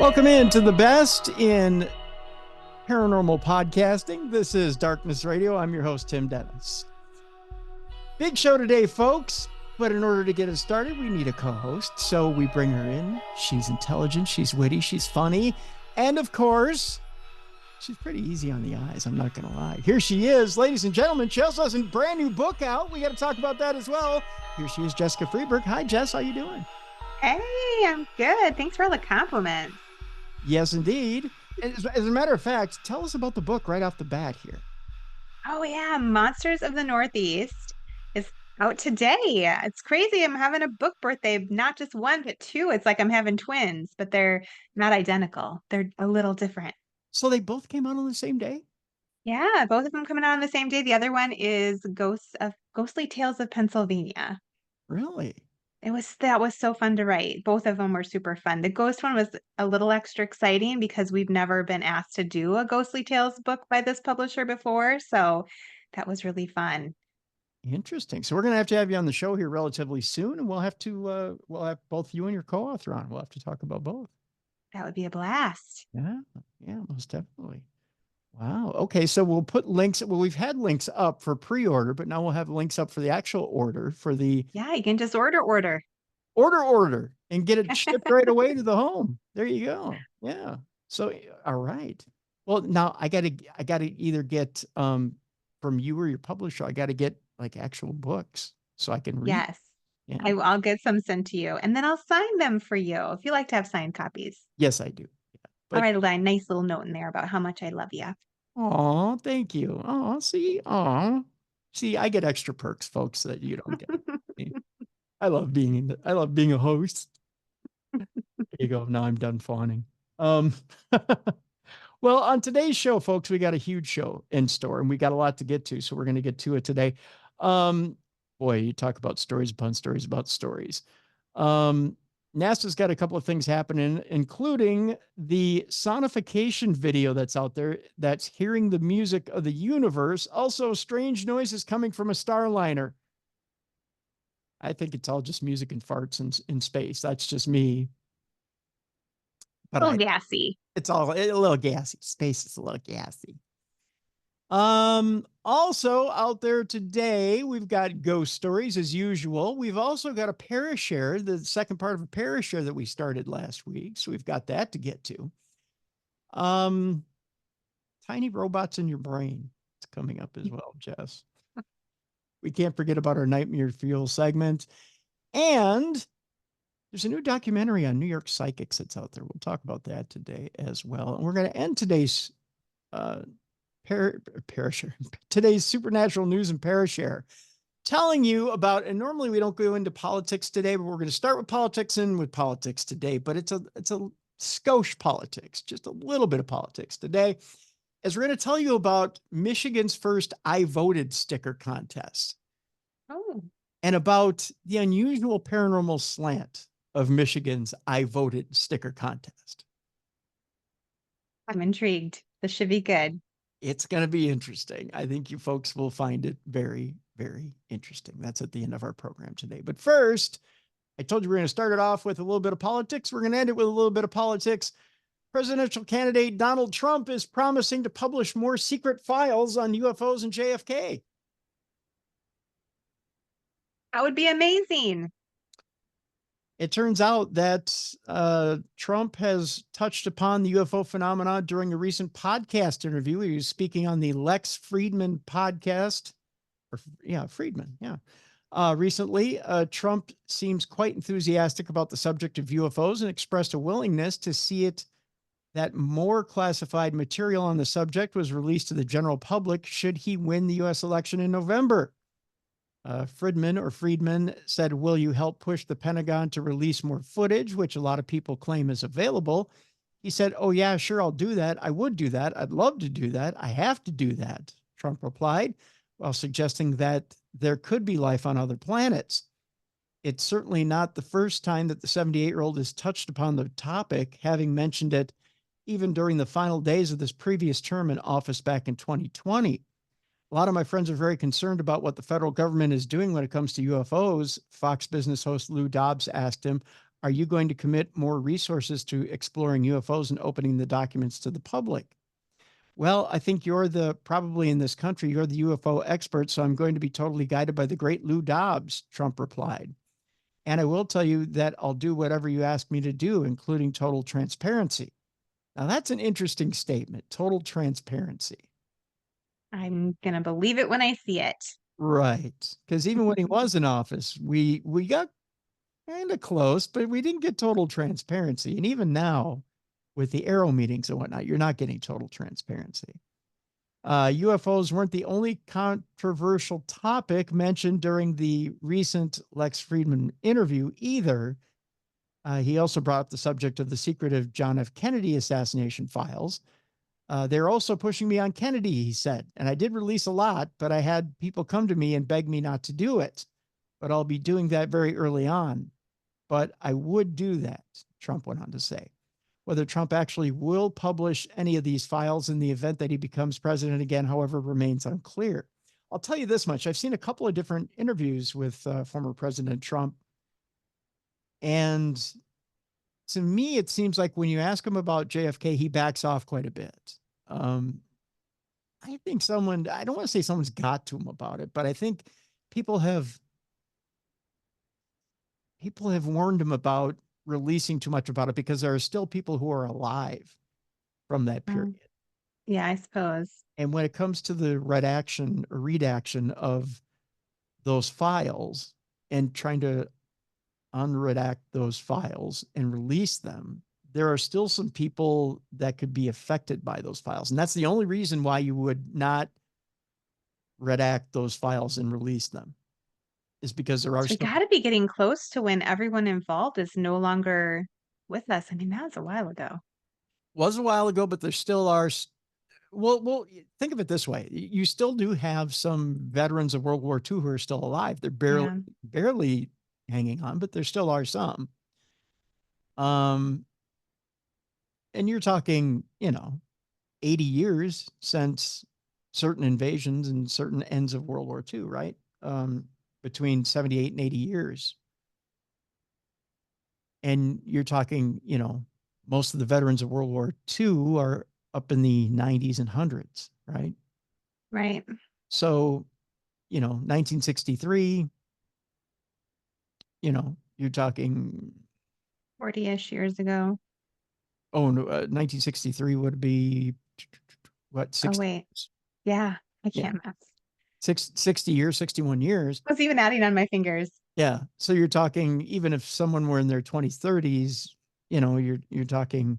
Welcome in to the best in paranormal podcasting. This is Darkness Radio. I'm your host, Tim Dennis. Big show today, folks. But in order to get us started, we need a co-host. So we bring her in. She's intelligent. She's witty. She's funny. And of course, she's pretty easy on the eyes. I'm not going to lie. Here she is, ladies and gentlemen. She also has a brand new book out. We got to talk about that as well. Here she is, Jessica Freeburg. Hi, Jess. How you doing? Hey, I'm good. Thanks for all the compliments. Yes, indeed. As a matter of fact, tell us about the book right off the bat here. Oh, yeah. Monsters of the Northeast is out today. It's crazy. I'm having a book birthday, not just one, but two. It's like I'm having twins, but they're not identical. They're a little different. So they both came out on the same day? Yeah, both of them coming out on the same day. The other one is Ghostly Tales of Pennsylvania. Really? That was so fun to write. Both of them were super fun. The ghost one was a little extra exciting because we've never been asked to do a Ghostly Tales book by this publisher before. So that was really fun. Interesting. So we're going to have you on the show here relatively soon, and we'll have both you and your co-author on. We'll have to talk about both. That would be a blast. Yeah, most definitely. Wow. Okay, so we'll put links. Well, we've had links up for pre-order, but now we'll have links up for the actual order for the. Yeah, you can just order. Order, and get it shipped right away to the home. There you go. Yeah. So, all right. Well, now I gotta either get from you or your publisher. I got to get like actual books so I can read. Yes. Yeah. I'll get some sent to you, and then I'll sign them for you if you like to have signed copies. Yes, I do. Yeah. I'll write a nice little note in there about how much I love you. Oh, thank you. Oh, see, I get extra perks, folks, that you don't get. I love being a host. There you go. Now I'm done fawning. Well, on today's show, folks, we got a huge show in store, and we got a lot to get to, so we're going to get to it today. Boy, you talk about stories upon stories about stories. NASA's got a couple of things happening, including the sonification video that's out there that's hearing the music of the universe. Also, strange noises coming from a starliner. I think it's all just music and farts in space. That's just me. But a little gassy. It's all a little gassy. Space is a little gassy. Also out there today, we've got ghost stories as usual. We've also got a Parashare, the second part of a Parashare that we started last week. So we've got that to get to. Tiny robots in your brain. It's coming up as well, Jess. We can't forget about our Nightmare Fuel segment. And there's a new documentary on New York psychics that's out there. We'll talk about that today as well. And we're going to end today's today's supernatural news and Parashare, telling you about, and normally we don't go into politics today, but we're going to start with politics today, but it's a skosh politics, just a little bit of politics today, as we're going to tell you about Michigan's first I Voted sticker contest. Oh. And about the unusual paranormal slant of Michigan's I Voted sticker contest. I'm intrigued. This should be good. It's going to be interesting. I think you folks will find it very, very interesting. That's at the end of our program today. But first, I told you we're going to start it off with a little bit of politics. We're going to end it with a little bit of politics. Presidential candidate Donald Trump is promising to publish more secret files on UFOs and JFK. That would be amazing. It turns out that Trump has touched upon the UFO phenomena during a recent podcast interview. He was speaking on the Lex Friedman podcast. Friedman. Recently, Trump seems quite enthusiastic about the subject of UFOs and expressed a willingness to see that more classified material on the subject was released to the general public should he win the U.S. election in November. Friedman said, "Will you help push the Pentagon to release more footage, which a lot of people claim is available?" He said, "Oh, yeah, sure, I'll do that. I would do that. I'd love to do that. I have to do that," Trump replied, while suggesting that there could be life on other planets. It's certainly not the first time that the 78-year-old has touched upon the topic, having mentioned it even during the final days of this previous term in office back in 2020. A lot of my friends are very concerned about what the federal government is doing when it comes to UFOs. Fox Business host Lou Dobbs asked him, Are you going to commit more resources to exploring UFOs and opening the documents to the public? Well, I think you're probably in this country, you're the UFO expert, so I'm going to be totally guided by the great Lou Dobbs, Trump replied. And I will tell you that I'll do whatever you ask me to do, including total transparency. Now, that's an interesting statement, total transparency. I'm gonna believe it when I see it. Right. Because even when he was in office, we got kind of close, but we didn't get total transparency. And even now, with the Arrow meetings and whatnot, you're not getting total transparency. UFOs weren't the only controversial topic mentioned during the recent Lex Friedman interview either. He also brought up the subject of the secretive John F. Kennedy assassination files. They're also pushing me on Kennedy, he said. And I did release a lot, but I had people come to me and beg me not to do it. But I'll be doing that very early on. But I would do that, Trump went on to say. Whether Trump actually will publish any of these files in the event that he becomes president again, however, remains unclear. I'll tell you this much. I've seen a couple of different interviews with former President Trump. And to me, it seems like when you ask him about JFK, he backs off quite a bit. I think I don't want to say someone's got to him about it, but I think people have warned him about releasing too much about it because there are still people who are alive from that period. Yeah, I suppose. And when it comes to the redaction of those files and trying to unredact those files and release them, there are still some people that could be affected by those files. And that's the only reason why you would not redact those files and release them, is because there are So we still got to be getting close to when everyone involved is no longer with us. I mean, that was a while ago. was a while ago, but there still are. Well, think of it this way. You still do have some veterans of World War II who are still alive. They're barely hanging on, but there still are some. And you're talking, 80 years since certain invasions and certain ends of World War II, right? Between 78 and 80 years. And you're talking, most of the veterans of World War II are up in the 90s and hundreds, right? Right. So, 1963, you're talking 40-ish years ago. Oh, no, 1963 would be what, 60? Oh, wait. Yeah, I Yeah, can't math. 60 years, 61 years. I was even adding on my fingers. Yeah. So you're talking, even if someone were in their 20s, 30s, you're talking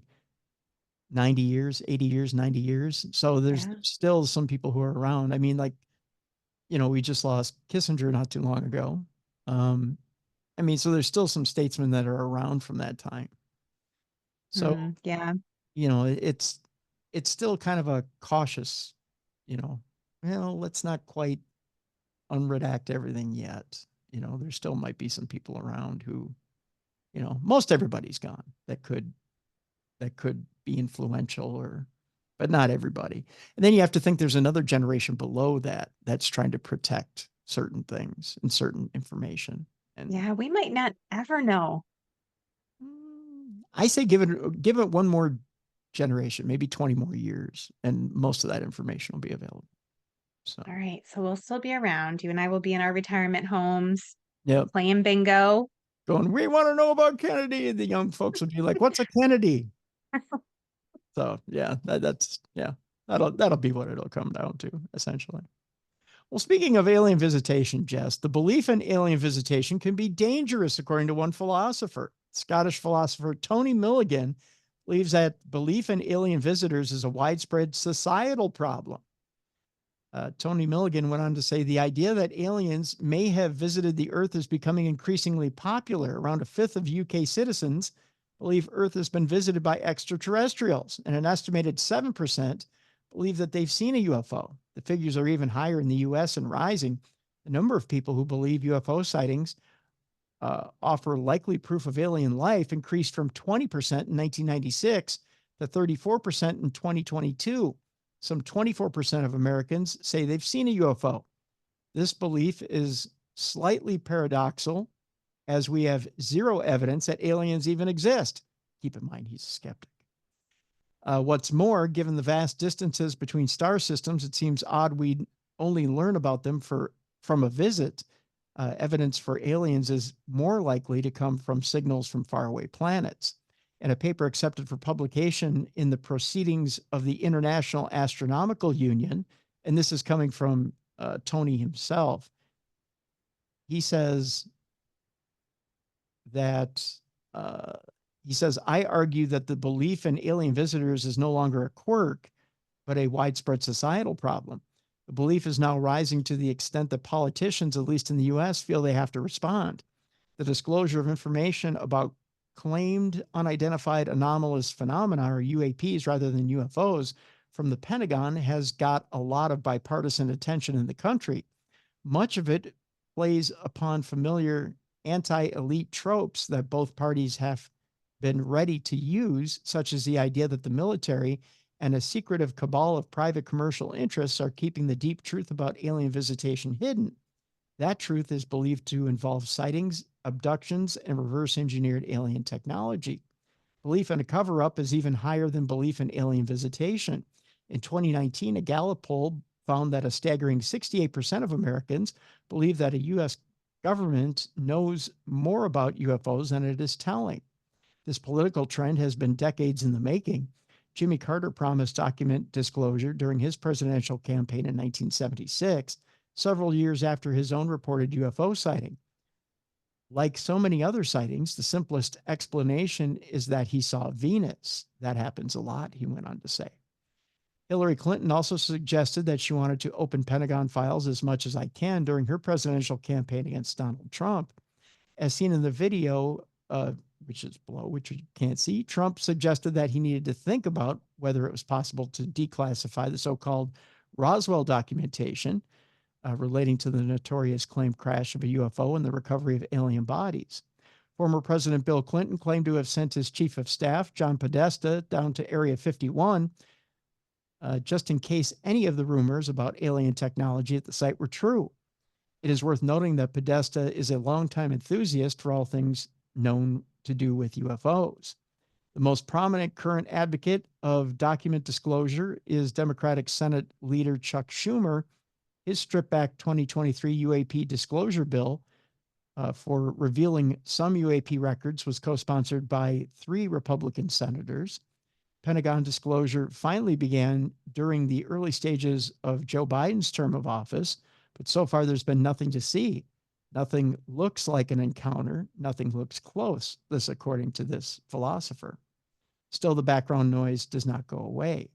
90 years, 80 years, 90 years. So there's still some people who are around. I mean, like, we just lost Kissinger not too long ago. I mean, so there's still some statesmen that are around from that time. So, yeah, it's still kind of a cautious, let's not quite unredact everything yet. There still might be some people around who, most everybody's gone that could be influential, but not everybody. And then you have to think there's another generation below that that's trying to protect certain things and certain information. And yeah, we might not ever know. I say give it one more generation, maybe 20 more years, and most of that information will be available. So, all right. So we'll still be around. You and I will be in our retirement homes. Yep. Playing bingo. Going, we want to know about Kennedy. And the young folks would be like, what's a Kennedy? So yeah, that'll be what it'll come down to, essentially. Well, speaking of alien visitation, Jess, the belief in alien visitation can be dangerous, according to one philosopher. Scottish philosopher Tony Milligan believes that belief in alien visitors is a widespread societal problem. Tony Milligan went on to say the idea that aliens may have visited the Earth is becoming increasingly popular. Around a fifth of UK citizens believe Earth has been visited by extraterrestrials, and an estimated 7% believe that they've seen a UFO. The figures are even higher in the US and rising. The number of people who believe UFO sightings offer likely proof of alien life increased from 20% in 1996 to 34% in 2022. Some 24% of Americans say they've seen a UFO. This belief is slightly paradoxical as we have zero evidence that aliens even exist. Keep in mind, he's a skeptic. What's more, given the vast distances between star systems, it seems odd we only learn about them from a visit. Evidence for aliens is more likely to come from signals from faraway planets. In a paper accepted for publication in the Proceedings of the International Astronomical Union, and this is coming from Tony himself, he says that I argue that the belief in alien visitors is no longer a quirk, but a widespread societal problem. The belief is now rising to the extent that politicians, at least in the US, feel they have to respond. The disclosure of information about claimed unidentified anomalous phenomena, or UAPs rather than UFOs, from the Pentagon has got a lot of bipartisan attention in the country. Much of it plays upon familiar anti-elite tropes that both parties have been ready to use, such as the idea that the military and a secretive cabal of private commercial interests are keeping the deep truth about alien visitation hidden. That truth is believed to involve sightings, abductions, and reverse engineered alien technology. Belief in a cover up is even higher than belief in alien visitation. In 2019, a Gallup poll found that a staggering 68% of Americans believe that a U.S. government knows more about UFOs than it is telling. This political trend has been decades in the making. Jimmy Carter promised document disclosure during his presidential campaign in 1976, several years after his own reported UFO sighting. Like so many other sightings, the simplest explanation is that he saw Venus. That happens a lot, he went on to say. Hillary Clinton also suggested that she wanted to open Pentagon files as much as I can during her presidential campaign against Donald Trump. As seen in the video, which is below, which you can't see, Trump suggested that he needed to think about whether it was possible to declassify the so-called Roswell documentation relating to the notorious claimed crash of a UFO and the recovery of alien bodies. Former President Bill Clinton claimed to have sent his chief of staff, John Podesta, down to Area 51 just in case any of the rumors about alien technology at the site were true. It is worth noting that Podesta is a longtime enthusiast for all things known to do with UFOs. The most prominent current advocate of document disclosure is Democratic Senate leader Chuck Schumer. His stripped-back 2023 UAP disclosure bill for revealing some UAP records was co-sponsored by 3 Republican senators. Pentagon disclosure finally began during the early stages of Joe Biden's term of office, but so far there's been nothing to see. Nothing looks like an encounter. Nothing looks close, this according to this philosopher. Still, the background noise does not go away.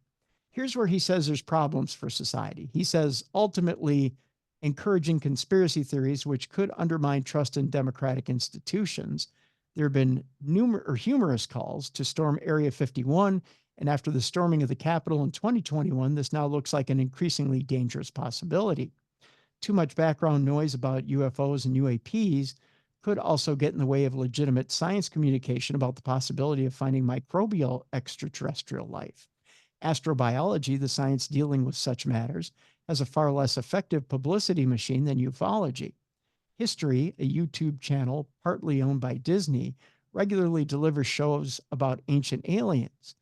Here's where he says there's problems for society. He says, ultimately, encouraging conspiracy theories which could undermine trust in democratic institutions. There have been humorous calls to storm Area 51, and after the storming of the Capitol in 2021, this now looks like an increasingly dangerous possibility. Too much background noise about UFOs and UAPs could also get in the way of legitimate science communication about the possibility of finding microbial extraterrestrial life. Astrobiology, the science dealing with such matters, has a far less effective publicity machine than ufology. History, a YouTube channel partly owned by Disney, regularly delivers shows about ancient aliens.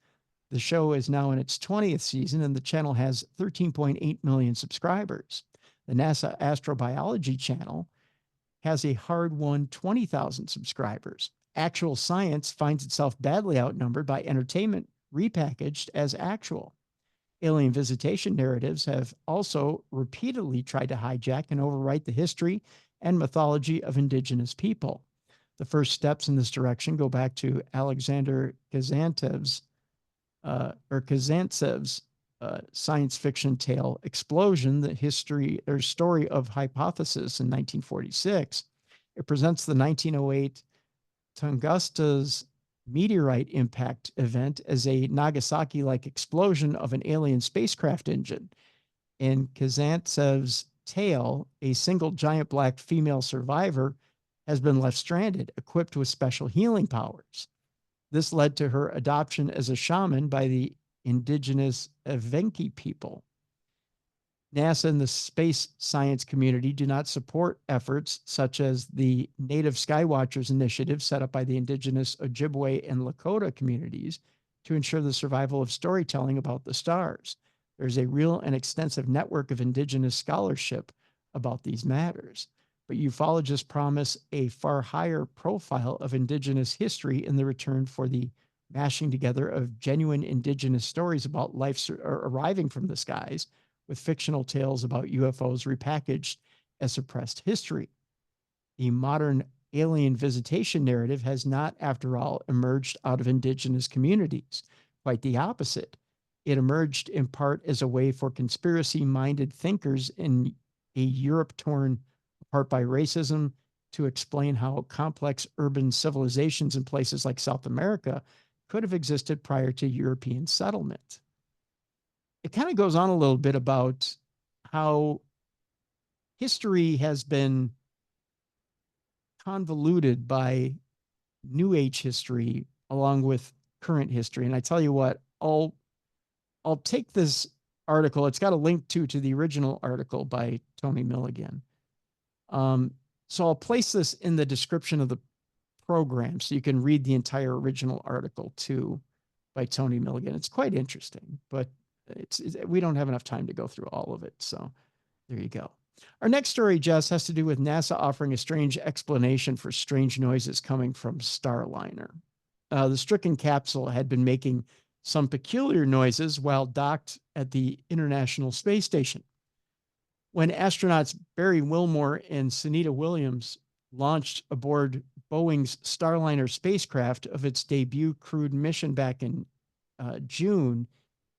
The show is now in its 20th season, and the channel has 13.8 million subscribers. The NASA Astrobiology channel has a hard-won 20,000 subscribers. Actual science finds itself badly outnumbered by entertainment repackaged as actual. Alien visitation narratives have also repeatedly tried to hijack and overwrite the history and mythology of indigenous people. The first steps in this direction go back to Alexander Kazantsev's science fiction tale Explosion, the story of hypothesis in 1946. It presents the 1908 Tunguska's meteorite impact event as a Nagasaki-like explosion of an alien spacecraft engine. In Kazantsev's tale, a single giant black female survivor has been left stranded, equipped with special healing powers. This led to her adoption as a shaman by the indigenous Evenki people. NASA and the space science community do not support efforts such as the Native Skywatchers initiative set up by the indigenous Ojibwe and Lakota communities to ensure the survival of storytelling about the stars. There's a real and extensive network of indigenous scholarship about these matters, but ufologists promise a far higher profile of indigenous history in the return for the mashing together of genuine indigenous stories about life arriving from the skies with fictional tales about UFOs repackaged as suppressed history. The modern alien visitation narrative has not, after all, emerged out of indigenous communities. Quite the opposite. It emerged in part as a way for conspiracy minded thinkers in a Europe torn apart by racism to explain how complex urban civilizations in places like South America could have existed prior to European settlement. It kind of goes on a little bit about how history has been convoluted by New Age history along with current history. And I tell you what, I'll take this article. It's got a link to the original article by Tony Milligan. So I'll place this in the description of the program so you can read the entire original article too by Tony Milligan. It's quite interesting, but we don't have enough time to go through all of it. So there you go. Our next story, Jess, has to do with NASA offering a strange explanation for strange noises coming from Starliner. The stricken capsule had been making some peculiar noises while docked at the International Space Station. When astronauts Barry Wilmore and Sunita Williams launched aboard Boeing's Starliner spacecraft of its debut crewed mission back in June,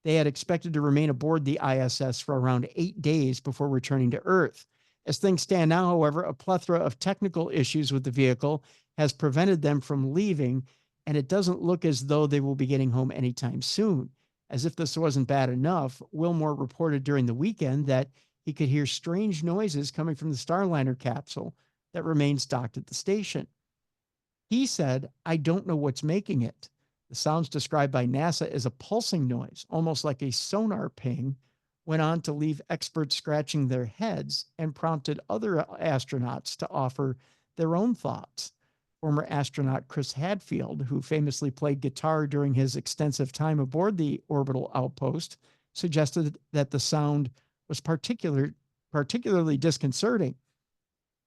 they had expected to remain aboard the ISS for around 8 days before returning to Earth. As things stand now, however, a plethora of technical issues with the vehicle has prevented them from leaving, and it doesn't look as though they will be getting home anytime soon. As if this wasn't bad enough, Wilmore reported during the weekend that he could hear strange noises coming from the Starliner capsule that remains docked at the station. He said, "I don't know what's making it. The sounds described by NASA as a pulsing noise, almost like a sonar ping, went on to leave experts scratching their heads and prompted other astronauts to offer their own thoughts." Former astronaut Chris Hadfield, who famously played guitar during his extensive time aboard the orbital outpost, suggested that the sound was particularly disconcerting.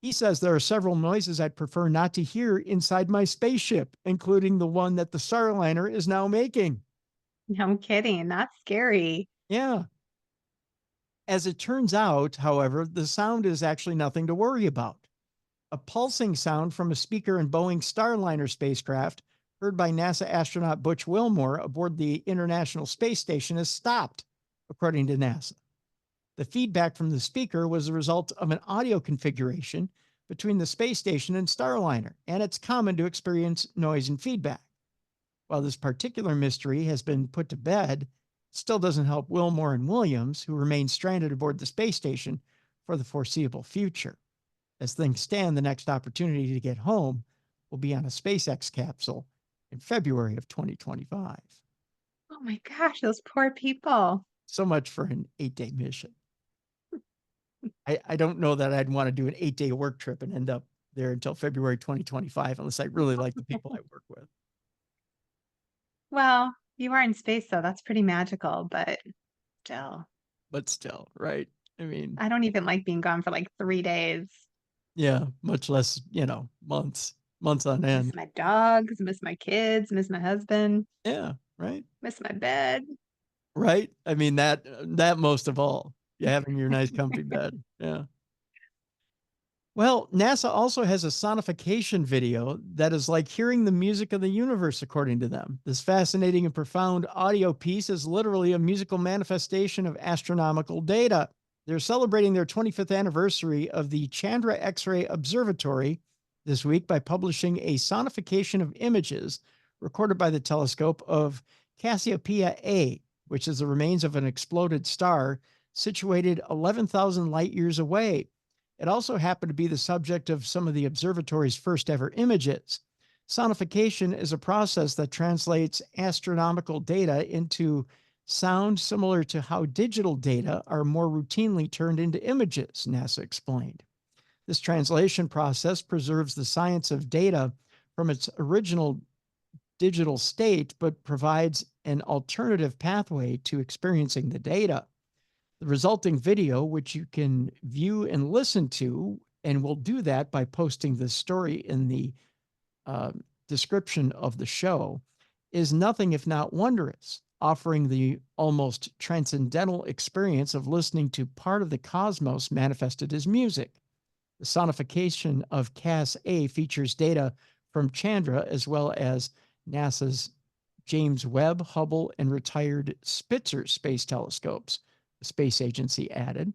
He says, "There are several noises I'd prefer not to hear inside my spaceship, including the one that the Starliner is now making." No kidding. That's scary. Yeah. As it turns out, however, the sound is actually nothing to worry about. A pulsing sound from a speaker in Boeing's Starliner spacecraft, heard by NASA astronaut Butch Wilmore aboard the International Space Station, has stopped, according to NASA. The feedback from the speaker was the result of an audio configuration between the space station and Starliner, and it's common to experience noise and feedback. While this particular mystery has been put to bed, it still doesn't help Wilmore and Williams, who remain stranded aboard the space station for the foreseeable future. As things stand, the next opportunity to get home will be on a SpaceX capsule in February of 2025. Oh my gosh, those poor people. So much for an 8-day mission. I don't know that I'd want to do an 8-day work trip and end up there until February 2025, unless I really like the people I work with. Well, you are in space, though. That's pretty magical, but still. But still, right? I mean, I don't even like being gone for like 3 days. yeah, much less, months on Miss end. my dogs, miss my kids, miss my husband, Yeah, right? miss my bed. Right? I mean, that most of all, you having your nice comfy bed. Yeah. Well, NASA also has a sonification video that is like hearing the music of the universe, according to them. This fascinating and profound audio piece is literally a musical manifestation of astronomical data. They're celebrating their 25th anniversary of the Chandra X-ray Observatory this week by publishing a sonification of images recorded by the telescope of Cassiopeia A, which is the remains of an exploded star situated 11,000 light years away. It also happened to be the subject of some of the observatory's first ever images. Sonification is a process that translates astronomical data into sound similar to how digital data are more routinely turned into images, NASA explained. This translation process preserves the science of data from its original digital state, but provides an alternative pathway to experiencing the data. The resulting video, which you can view and listen to, and we'll do that by posting this story in the description of the show, is nothing if not wondrous, offering the almost transcendental experience of listening to part of the cosmos manifested as music. The sonification of Cass A features data from Chandra as well as NASA's James Webb, Hubble, and retired Spitzer space telescopes, the space agency added.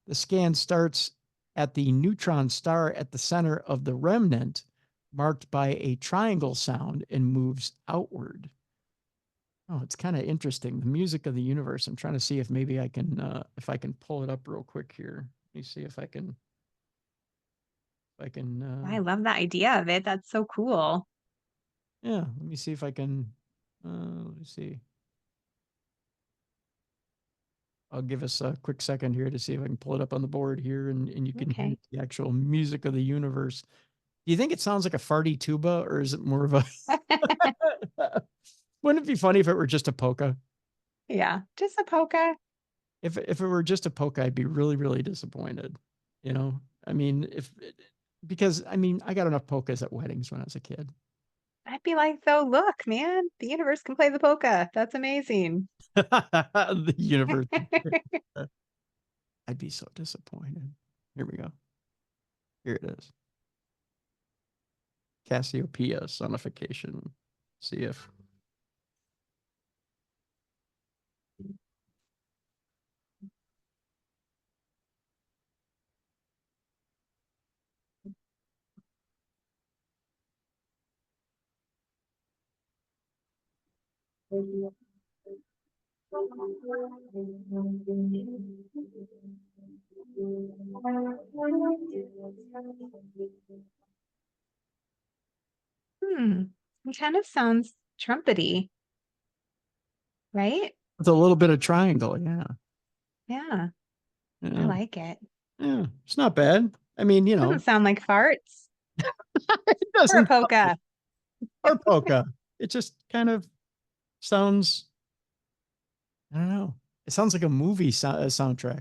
The scan starts at the neutron star at the center of the remnant, marked by a triangle sound, and moves outward. Oh, it's kind of interesting. The music of the universe. I'm trying to see if maybe I can, if I can pull it up real quick here. Let me see if I can. I love the idea of it. That's so cool. Yeah, let me see if I can. Let me see. I'll give us a quick second here to see if I can pull it up on the board here, and you can hear the actual music of the universe. Do you think it sounds like a farty tuba, or is it more of a? Wouldn't it be funny if it were just a polka? Yeah, just a polka. If it were just a polka, I'd be really, really disappointed. You know, I mean, because I mean, I got enough polkas at weddings when I was a kid. I'd be like, though, look, man, the universe can play the polka. That's amazing. The universe. I'd be so disappointed. Here we go. Here it is. Cassiopeia sonification. See if. It kind of sounds trumpety, right? With a little bit of triangle, yeah. Yeah, I Yeah. like it. Yeah, it's not bad. I mean, you know, Doesn't sound like farts it or a doesn't. polka. Or polka. It just kind of sounds, I don't know. It sounds like a movie soundtrack.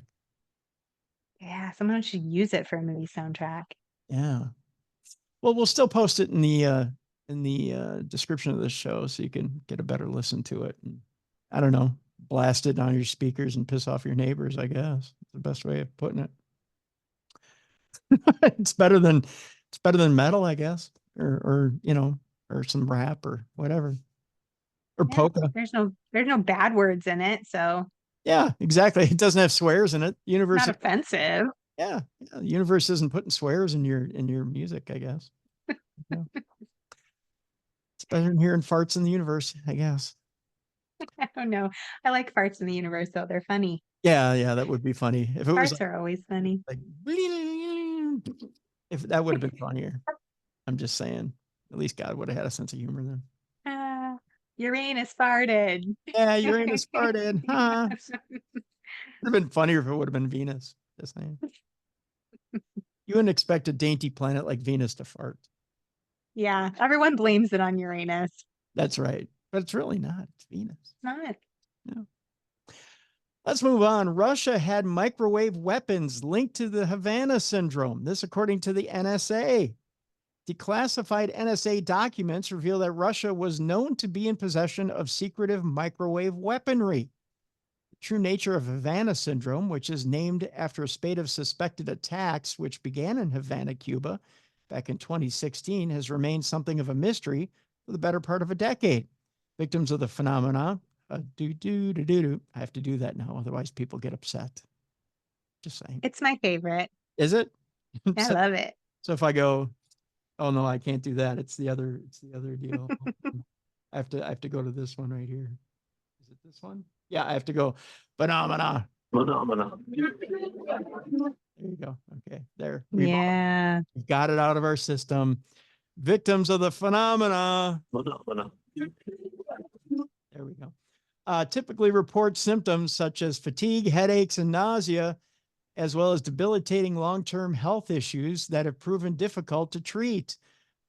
Yeah, someone should use it for a movie soundtrack. Yeah. Well, we'll still post it in the description of this show so you can get a better listen to it. And I don't know, blast it on your speakers and piss off your neighbors, I guess. It's the best way of putting it. It's better than metal, I guess. Or you know, or some rap or whatever. Or Yeah, polka. there's no bad words in it, so Yeah, exactly. It doesn't have swears in it. The universe. not offensive. Yeah, the universe isn't putting swears in your music, I guess. Yeah. It's better than hearing farts in the universe, I guess. I don't know. I like farts in the universe, though. They're funny. Yeah, that would be funny. If it was Farts are always funny. like if that would have been funnier. I'm just saying. At least God would have had a sense of humor then. Uranus farted. Yeah, Uranus farted. Huh? Would have been funnier if it would have been Venus. Just saying. You wouldn't expect a dainty planet like Venus to fart. Yeah, everyone blames it on Uranus. That's right. But it's really not. It's Venus. It's not. No. Let's move on. Russia had microwave weapons linked to the Havana Syndrome. This, according to the NSA. Declassified NSA documents reveal that Russia was known to be in possession of secretive microwave weaponry. The true nature of Havana Syndrome, which is named after a spate of suspected attacks which began in Havana, Cuba, back in 2016, has remained something of a mystery for the better part of a decade. Victims of the phenomena, I have to do that now, otherwise people get upset. Just saying. It's my favorite. Is it? I love it. So if I go, oh no, I can't do that. It's the other deal. I have to go to this one right here. Is it this one? Yeah, I have to go. Phenomena. There you go. Okay, there. We've got it out of our system. Victims of the phenomena. There we go. typically report symptoms such as fatigue, headaches, and nausea, as well as debilitating long-term health issues that have proven difficult to treat.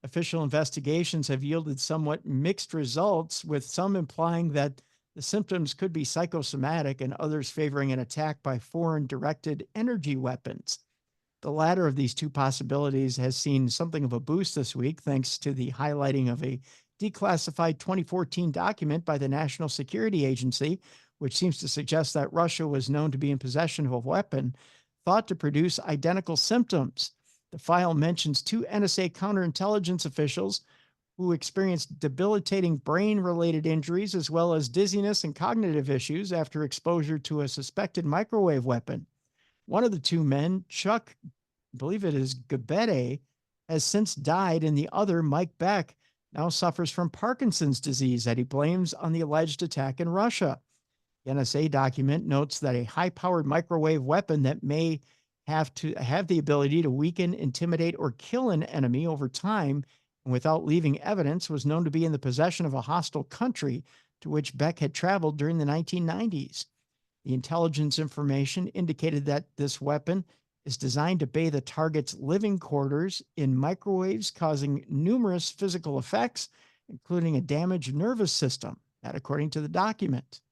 Official investigations have yielded somewhat mixed results, with some implying that the symptoms could be psychosomatic and others favoring an attack by foreign-directed energy weapons. The latter of these two possibilities has seen something of a boost this week, thanks to the highlighting of a declassified 2014 document by the National Security Agency, which seems to suggest that Russia was known to be in possession of a weapon thought to produce identical symptoms. The file mentions two NSA counterintelligence officials who experienced debilitating brain-related injuries, as well as dizziness and cognitive issues after exposure to a suspected microwave weapon. One of the two men, Chuck, I believe it is Gabete, has since died, and the other, Mike Beck, now suffers from Parkinson's disease that he blames on the alleged attack in Russia. The NSA document notes that a high-powered microwave weapon that may have the ability to weaken, intimidate, or kill an enemy over time and without leaving evidence was known to be in the possession of a hostile country to which Beck had traveled during the 1990s. The intelligence information indicated that this weapon is designed to bathe a target's living quarters in microwaves, causing numerous physical effects, including a damaged nervous system, that according to the document.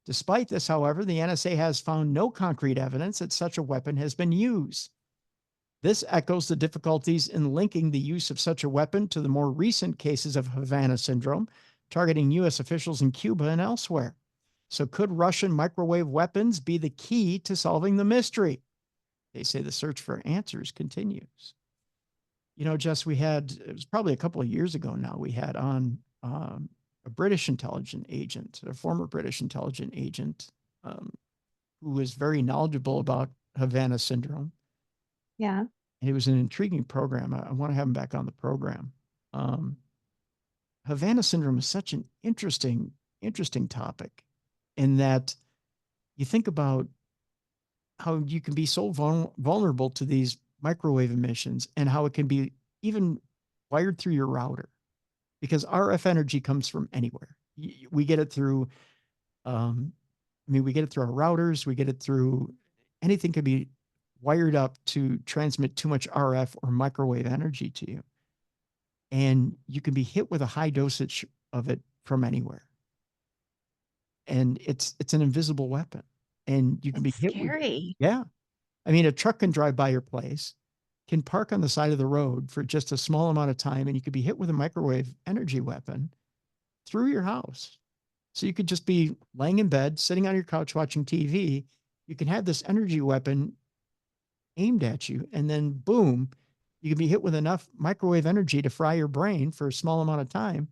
Despite this, however, the NSA has found no concrete evidence that such a weapon has been used. This echoes the difficulties in linking the use of such a weapon to the more recent cases of Havana Syndrome, targeting U.S. officials in Cuba and elsewhere. So could Russian microwave weapons be the key to solving the mystery? They say the search for answers continues. You know, Jess, it was probably a couple of years ago now, we had on a British intelligence agent, a former British intelligence agent, who was very knowledgeable about Havana Syndrome. Yeah. And it was an intriguing program. I want to have him back on the program. Havana Syndrome is such an interesting topic, in that you think about how you can be so vulnerable to these microwave emissions, and how it can be even wired through your router, because RF energy comes from anywhere. We get it through, we get it through our routers. We get it through anything can be wired up to transmit too much RF or microwave energy to you. And you can be hit with a high dosage of it from anywhere. And it's an invisible weapon. And you can be hit with, scary. yeah. I mean, a truck can drive by your place, can park on the side of the road for just a small amount of time, and you could be hit with a microwave energy weapon through your house. So you could just be laying in bed, sitting on your couch watching TV. You can have this energy weapon aimed at you, and then boom, you can be hit with enough microwave energy to fry your brain for a small amount of time,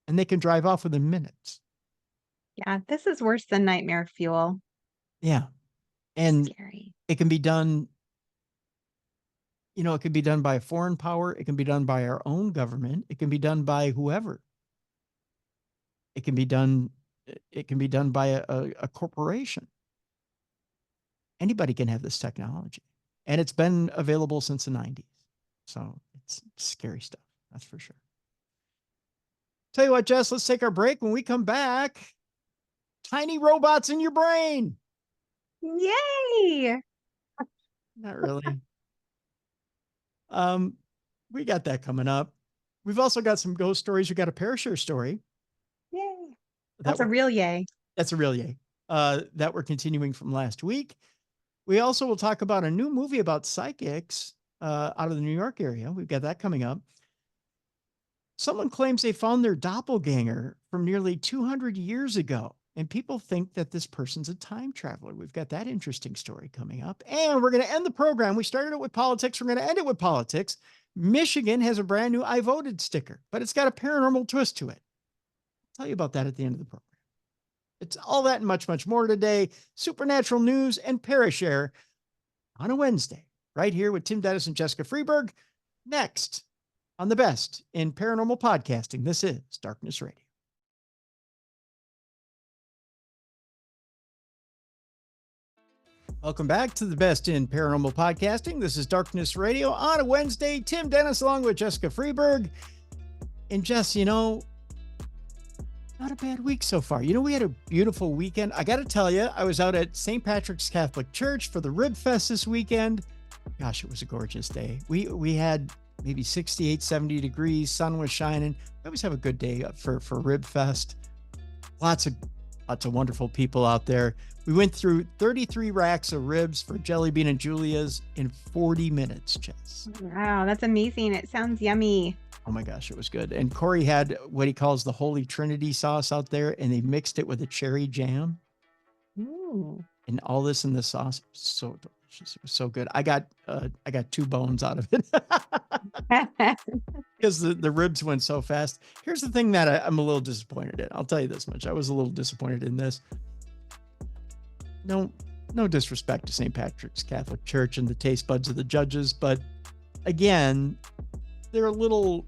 and they can drive off within minutes. Yeah, this is worse than nightmare fuel. Yeah. And scary. It can be done, it can be done by a foreign power. It can be done by our own government. It can be done by whoever. It can be done by a corporation. Anybody can have this technology, and it's been available since the 90s. So it's scary stuff. That's for sure. Tell you what, Jess, let's take our break. When we come back, tiny robots in your brain. Yay! Not really. We got that coming up. We've also got some ghost stories. We got a Parashare story. Yay. That's a real yay. That's a real yay. That we're continuing from last week. We also will talk about a new movie about psychics out of the New York area. We've got that coming up. Someone claims they found their doppelganger from nearly 200 years ago, and people think that this person's a time traveler. We've got that interesting story coming up. And we're going to end the program. We started it with politics. We're going to end it with politics. Michigan has a brand new I voted sticker, but it's got a paranormal twist to it. I'll tell you about that at the end of the program. It's all that and much, much more today. Supernatural news and Parashare on a Wednesday, right here with Tim Dennis and Jessica Freeburg. Next on the best in paranormal podcasting. This is Darkness Radio. Welcome back to the best in paranormal podcasting. This is Darkness Radio on a Wednesday. Tim Dennis along with Jessica Freeburg. And Jess, I Not a bad week so far. We had a beautiful weekend. I got to tell you, I was out at St. Patrick's Catholic Church for the Rib Fest this weekend. Gosh, it was a gorgeous day. We had maybe 68, 70 degrees. Sun was shining. We always have a good day for Rib Fest. Lots of wonderful people out there. We went through 33 racks of ribs for Jelly Bean and Julia's in 40 minutes, Jess. Wow, that's amazing. It sounds yummy. Oh my gosh, it was good. And Corey had what he calls the Holy Trinity sauce out there, and they mixed it with a cherry jam. Ooh. And all this in the sauce. It was so delicious. It was so good. I got 2 bones out of it because the ribs went so fast. Here's the thing that I'm a little disappointed in. I'll tell you this much. I was a little disappointed in this. No disrespect to St. Patrick's Catholic Church and the taste buds of the judges, but again, they're a little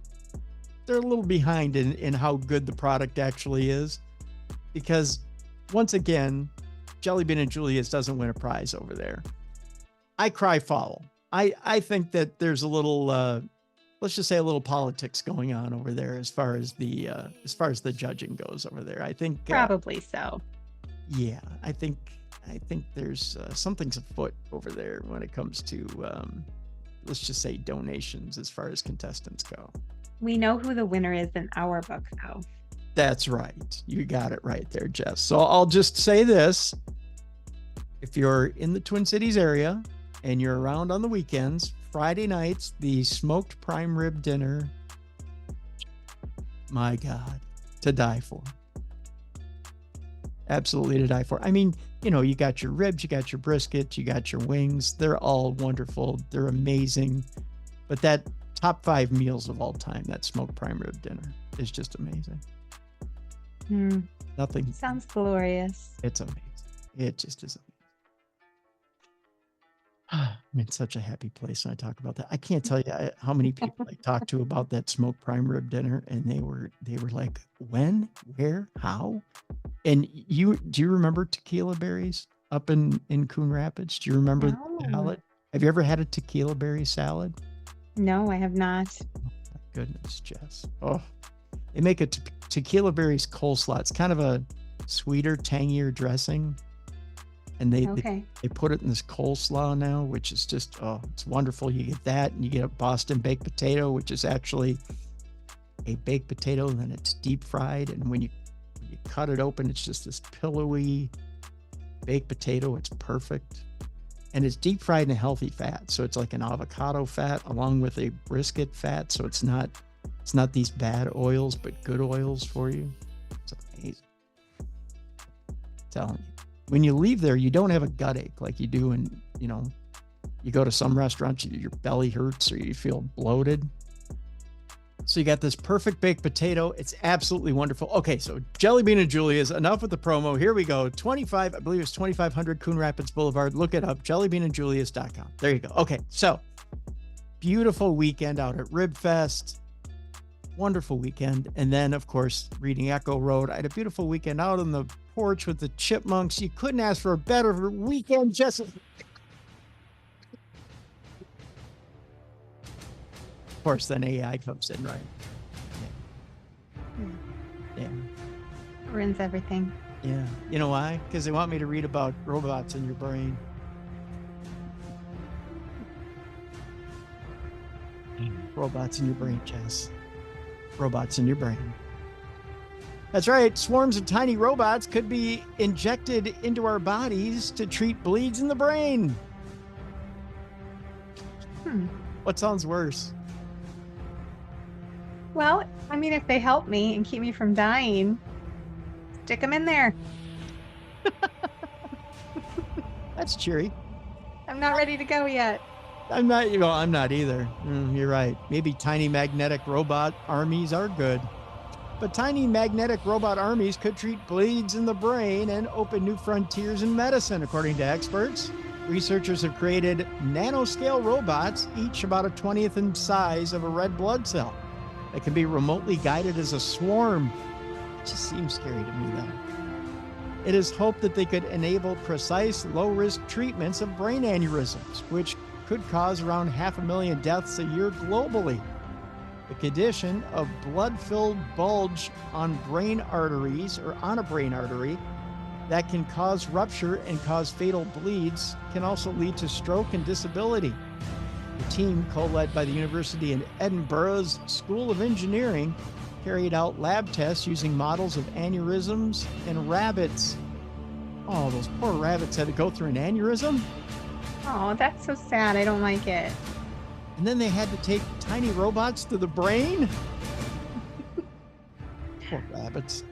behind in how good the product actually is, because once again, Jelly Bean and Julia's doesn't win a prize over there. I cry foul. I think that there's a little let's just say a little politics going on over there as far as the judging goes over there. I think probably so. Yeah, I think there's something's afoot over there when it comes to let's just say donations as far as contestants go. We know who the winner is in our book, though. That's right. You got it right there, Jess. So I'll just say this. If you're in the Twin Cities area and you're around on the weekends, Friday nights, the smoked prime rib dinner, my God, to die for. Absolutely to die for. I mean, you got your ribs, you got your brisket, you got your wings. They're all wonderful. They're amazing. But that top 5 meals of all time, that smoked prime rib dinner is just amazing. Nothing. Sounds glorious. It's amazing. It just is amazing. I'm in such a happy place when I talk about that. I can't tell you how many people I talked to about that smoked prime rib dinner, and they were like, when, where, how? And do you remember tequila berries up in Coon Rapids? Do you remember the salad? Have you ever had a tequila berry salad? No, I have not. Oh, my goodness, Jess. Oh, they make a tequila berries coleslaw. It's kind of a sweeter, tangier dressing. And they put it in this coleslaw now, which is just, it's wonderful. You get that, and you get a Boston baked potato, which is actually a baked potato, and then it's deep fried. And when you cut it open, it's just this pillowy baked potato. It's perfect. And it's deep fried in a healthy fat. So it's like an avocado fat along with a brisket fat. So it's not these bad oils, but good oils for you. It's amazing. I'm telling you. When you leave there, you don't have a gut ache like you do. And, you go to some restaurants, your belly hurts or you feel bloated. So you got this perfect baked potato. It's absolutely wonderful. Okay, so Jelly Bean and Julia's, enough with the promo. Here we go. I believe it's 2500 Coon Rapids Boulevard. Look it up, jellybeanandjulias.com. There you go. Okay, so beautiful weekend out at Rib Fest. Wonderful weekend. And then, of course, reading Echo Road. I had a beautiful weekend out on the porch with the chipmunks. You couldn't ask for a better weekend, Jessica. Of course, then AI comes in, right? Yeah. Ruins everything. Yeah. You know why? Because they want me to read about robots in your brain. Robots in your brain, Jess. Robots in your brain. That's right. Swarms of tiny robots could be injected into our bodies to treat bleeds in the brain. What sounds worse? Well, I mean, if they help me and keep me from dying, stick them in there. That's cheery. I'm not ready to go yet. I'm not either. You're right. Maybe tiny magnetic robot armies are good. But tiny magnetic robot armies could treat bleeds in the brain and open new frontiers in medicine, according to experts. Researchers have created nanoscale robots, each about a 20th in size of a red blood cell. They can be remotely guided as a swarm. It just seems scary to me, though. It is hoped that they could enable precise, low-risk treatments of brain aneurysms, which could cause around 500,000 deaths a year globally. the condition of blood-filled bulge on brain arteries or on a brain artery that can cause rupture and cause fatal bleeds, can also lead to stroke and disability. The team, co-led by the University of Edinburgh's School of Engineering, carried out lab tests using models of aneurysms in rabbits. Oh, those poor rabbits had to go through an aneurysm? Oh, that's so sad. I don't like it. And then they had to take tiny robots to the brain? Poor rabbits.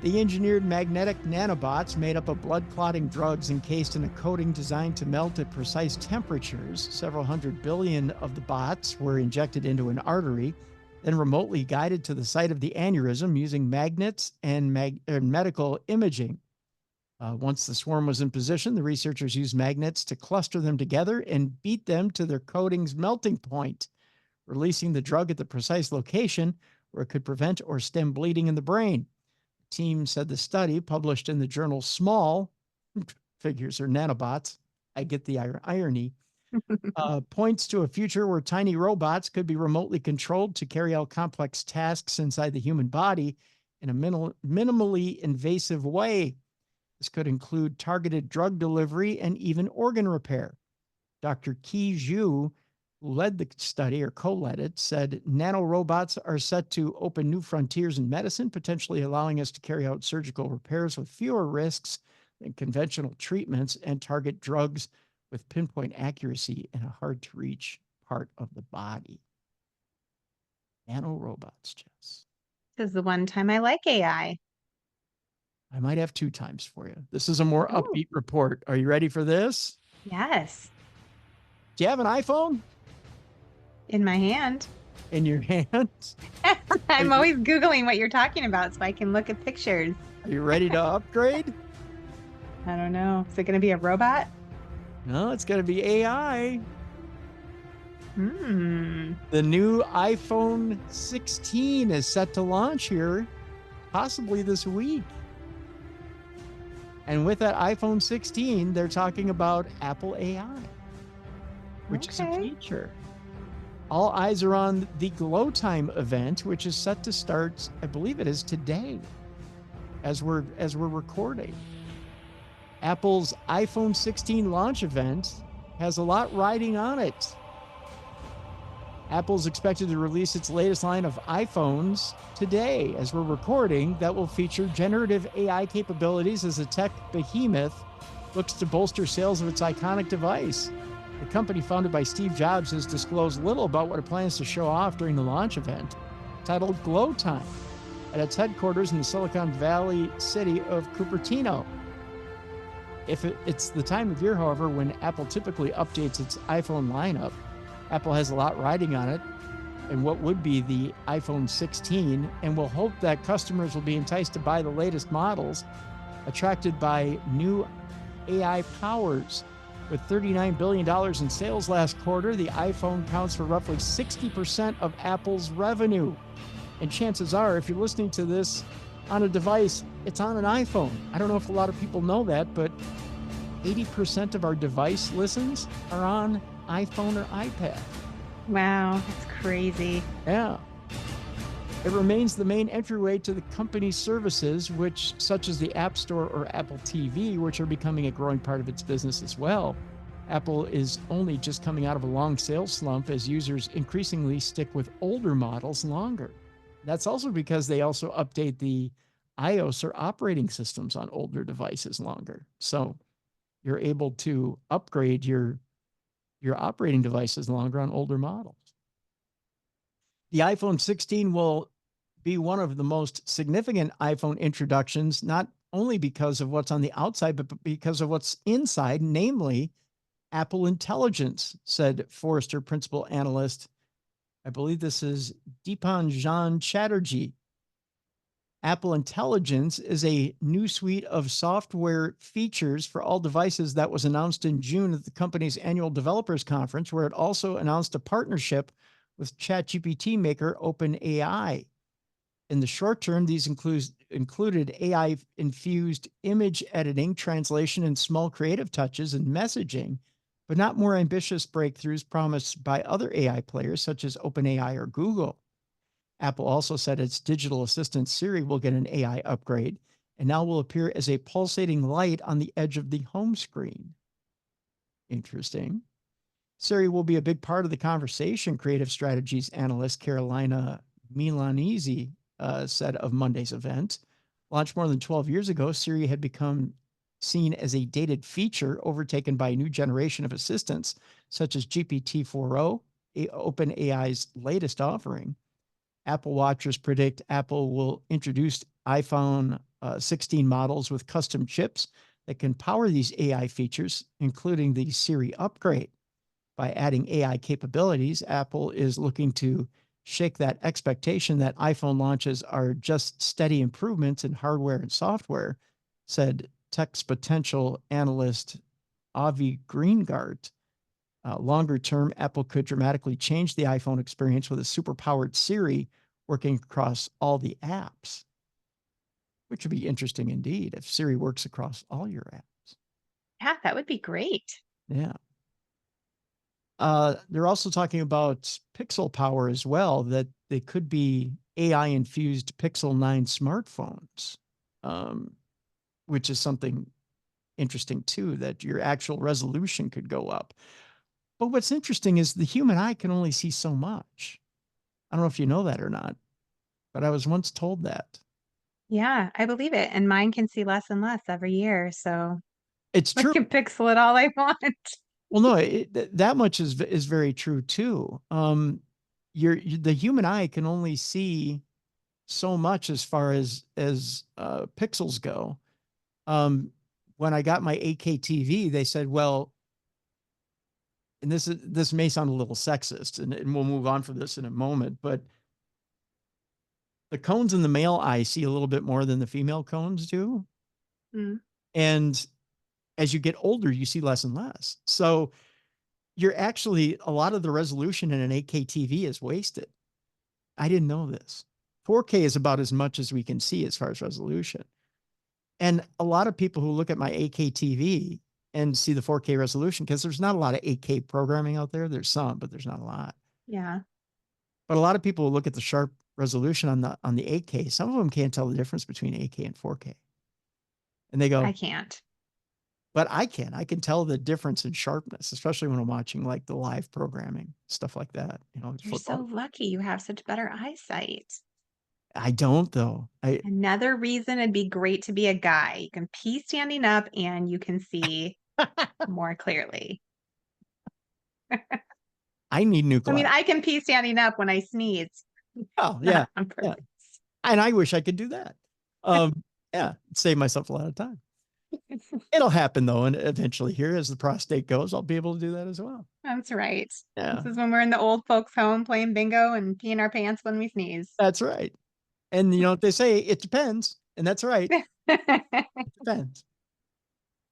The engineered magnetic nanobots made up of blood-clotting drugs encased in a coating designed to melt at precise temperatures. Several hundred billion of the bots were injected into an artery, then remotely guided to the site of the aneurysm using magnets and medical imaging. Once the swarm was in position, the researchers used magnets to cluster them together and beat them to their coating's melting point, releasing the drug at the precise location where it could prevent or stem bleeding in the brain. The team said the study, published in the journal Small, figures or nanobots, I get the irony, points to a future where tiny robots could be remotely controlled to carry out complex tasks inside the human body in a minimally invasive way. This could include targeted drug delivery and even organ repair. Dr. Qi Zhu, who led the study or co-led it, said nanorobots are set to open new frontiers in medicine, potentially allowing us to carry out surgical repairs with fewer risks than conventional treatments and target drugs with pinpoint accuracy in a hard-to-reach part of the body. Nanorobots, Jess. This is the one time I like AI. I might have 2 times for you. This is a more upbeat report. Are you ready for this? Yes. Do you have an iPhone? In my hand. In your hand? I'm always Googling what you're talking about so I can look at pictures. Are you ready to upgrade? I don't know. Is it going to be a robot? No, it's going to be AI. Hmm. The new iPhone 16 is set to launch here, possibly this week. And with that iPhone 16, they're talking about Apple AI, which is a feature. All eyes are on the Glow Time event, which is set to start, I believe it is today, as we're recording. Apple's iPhone 16 launch event has a lot riding on it. Apple's expected to release its latest line of iPhones today, as we're recording, that will feature generative AI capabilities as the tech behemoth looks to bolster sales of its iconic device. The company, founded by Steve Jobs, has disclosed little about what it plans to show off during the launch event, titled Glow Time, at its headquarters in the Silicon Valley city of Cupertino. It's the time of year, however, when Apple typically updates its iPhone lineup. Apple has a lot riding on it and what would be the iPhone 16, and will hope that customers will be enticed to buy the latest models, attracted by new AI powers. With $39 billion in sales last quarter, the iPhone counts for roughly 60% of Apple's revenue. And chances are, if you're listening to this on a device, it's on an iPhone. I don't know if a lot of people know that, but 80% of our device listens are on iPhone or iPad. Wow, that's crazy. Yeah. It remains the main entryway to the company's services, which, such as the App Store or Apple TV, which are becoming a growing part of its business as well. Apple is only just coming out of a long sales slump as users increasingly stick with older models longer. That's also because they also update the iOS or operating systems on older devices longer. So you're able to upgrade your operating devices longer on older models. The iPhone 16 will be one of the most significant iPhone introductions, not only because of what's on the outside, but because of what's inside, namely Apple Intelligence, said Forrester principal analyst. I believe this is Deepanjan Chatterjee. Apple Intelligence is a new suite of software features for all devices that was announced in June at the company's annual developers conference, where it also announced a partnership with ChatGPT maker OpenAI. In the short term, these included AI-infused image editing, translation, and small creative touches and messaging but not more ambitious breakthroughs promised by other AI players such as OpenAI or Google. Apple also said its digital assistant Siri will get an AI upgrade and now will appear as a pulsating light on the edge of the home screen. Interesting. Siri will be a big part of the conversation, creative strategies analyst Carolina Milanese said of Monday's event. Launched more than 12 years ago, Siri had become seen as a dated feature overtaken by a new generation of assistants, such as GPT-4o, OpenAI's latest offering. Apple watchers predict Apple will introduce iPhone 16 models with custom chips that can power these AI features, including the Siri upgrade. By adding AI capabilities, Apple is looking to shake that expectation that iPhone launches are just steady improvements in hardware and software, said Tech's potential analyst Avi Greengart. Longer term, Apple could dramatically change the iPhone experience with a superpowered Siri working across all the apps, which would be interesting indeed if Siri works across all your apps. Yeah, that would be great. Yeah. They're also talking about pixel power as well, that they could be AI infused Pixel 9 smartphones, which is something interesting too, that your actual resolution could go up. But what's interesting is the human eye can only see so much. I don't know if you know that or not, but I was once told that. Yeah, I believe it. And mine can see less and less every year. So It's I true. can pixel it all I want. Well, no, that much is very true too. The human eye can only see so much as far as pixels go. Um, when I got my 8K TV, they said, well, and this may sound a little sexist, and we'll move on from this in a moment, but the cones in the male eye see a little bit more than the female cones do. Mm. And as you get older, you see less and less. So you're actually, a lot of the resolution in an 8K TV is wasted. I didn't know this. 4K is about as much as we can see as far as resolution. And a lot of people who look at my 8K TV and see the 4K resolution, because there's not a lot of 8K programming out there. There's some, but there's not a lot. Yeah. But a lot of people who look at the sharp resolution on the 8K. Some of them can't tell the difference between 8K and 4K. And they I go, can't. but I can. I can tell the difference in sharpness, especially when I'm watching like the live programming, stuff like that. You know, You're so football. lucky you have such better eyesight. I don't though. Another reason it'd be great to be a guy. You can pee standing up and you can see more clearly. I need new I mean, glasses. I can pee standing up when I sneeze, Oh yeah, not on yeah. purpose. And I wish I could do that. Yeah, save myself a lot of time. It'll happen though, and eventually here, as the prostate goes, I'll be able to do that as well. That's right. Yeah, This is when we're in the old folks' home playing bingo and peeing our pants when we sneeze. that's right. And you know what they say? It depends, and that's right. It depends.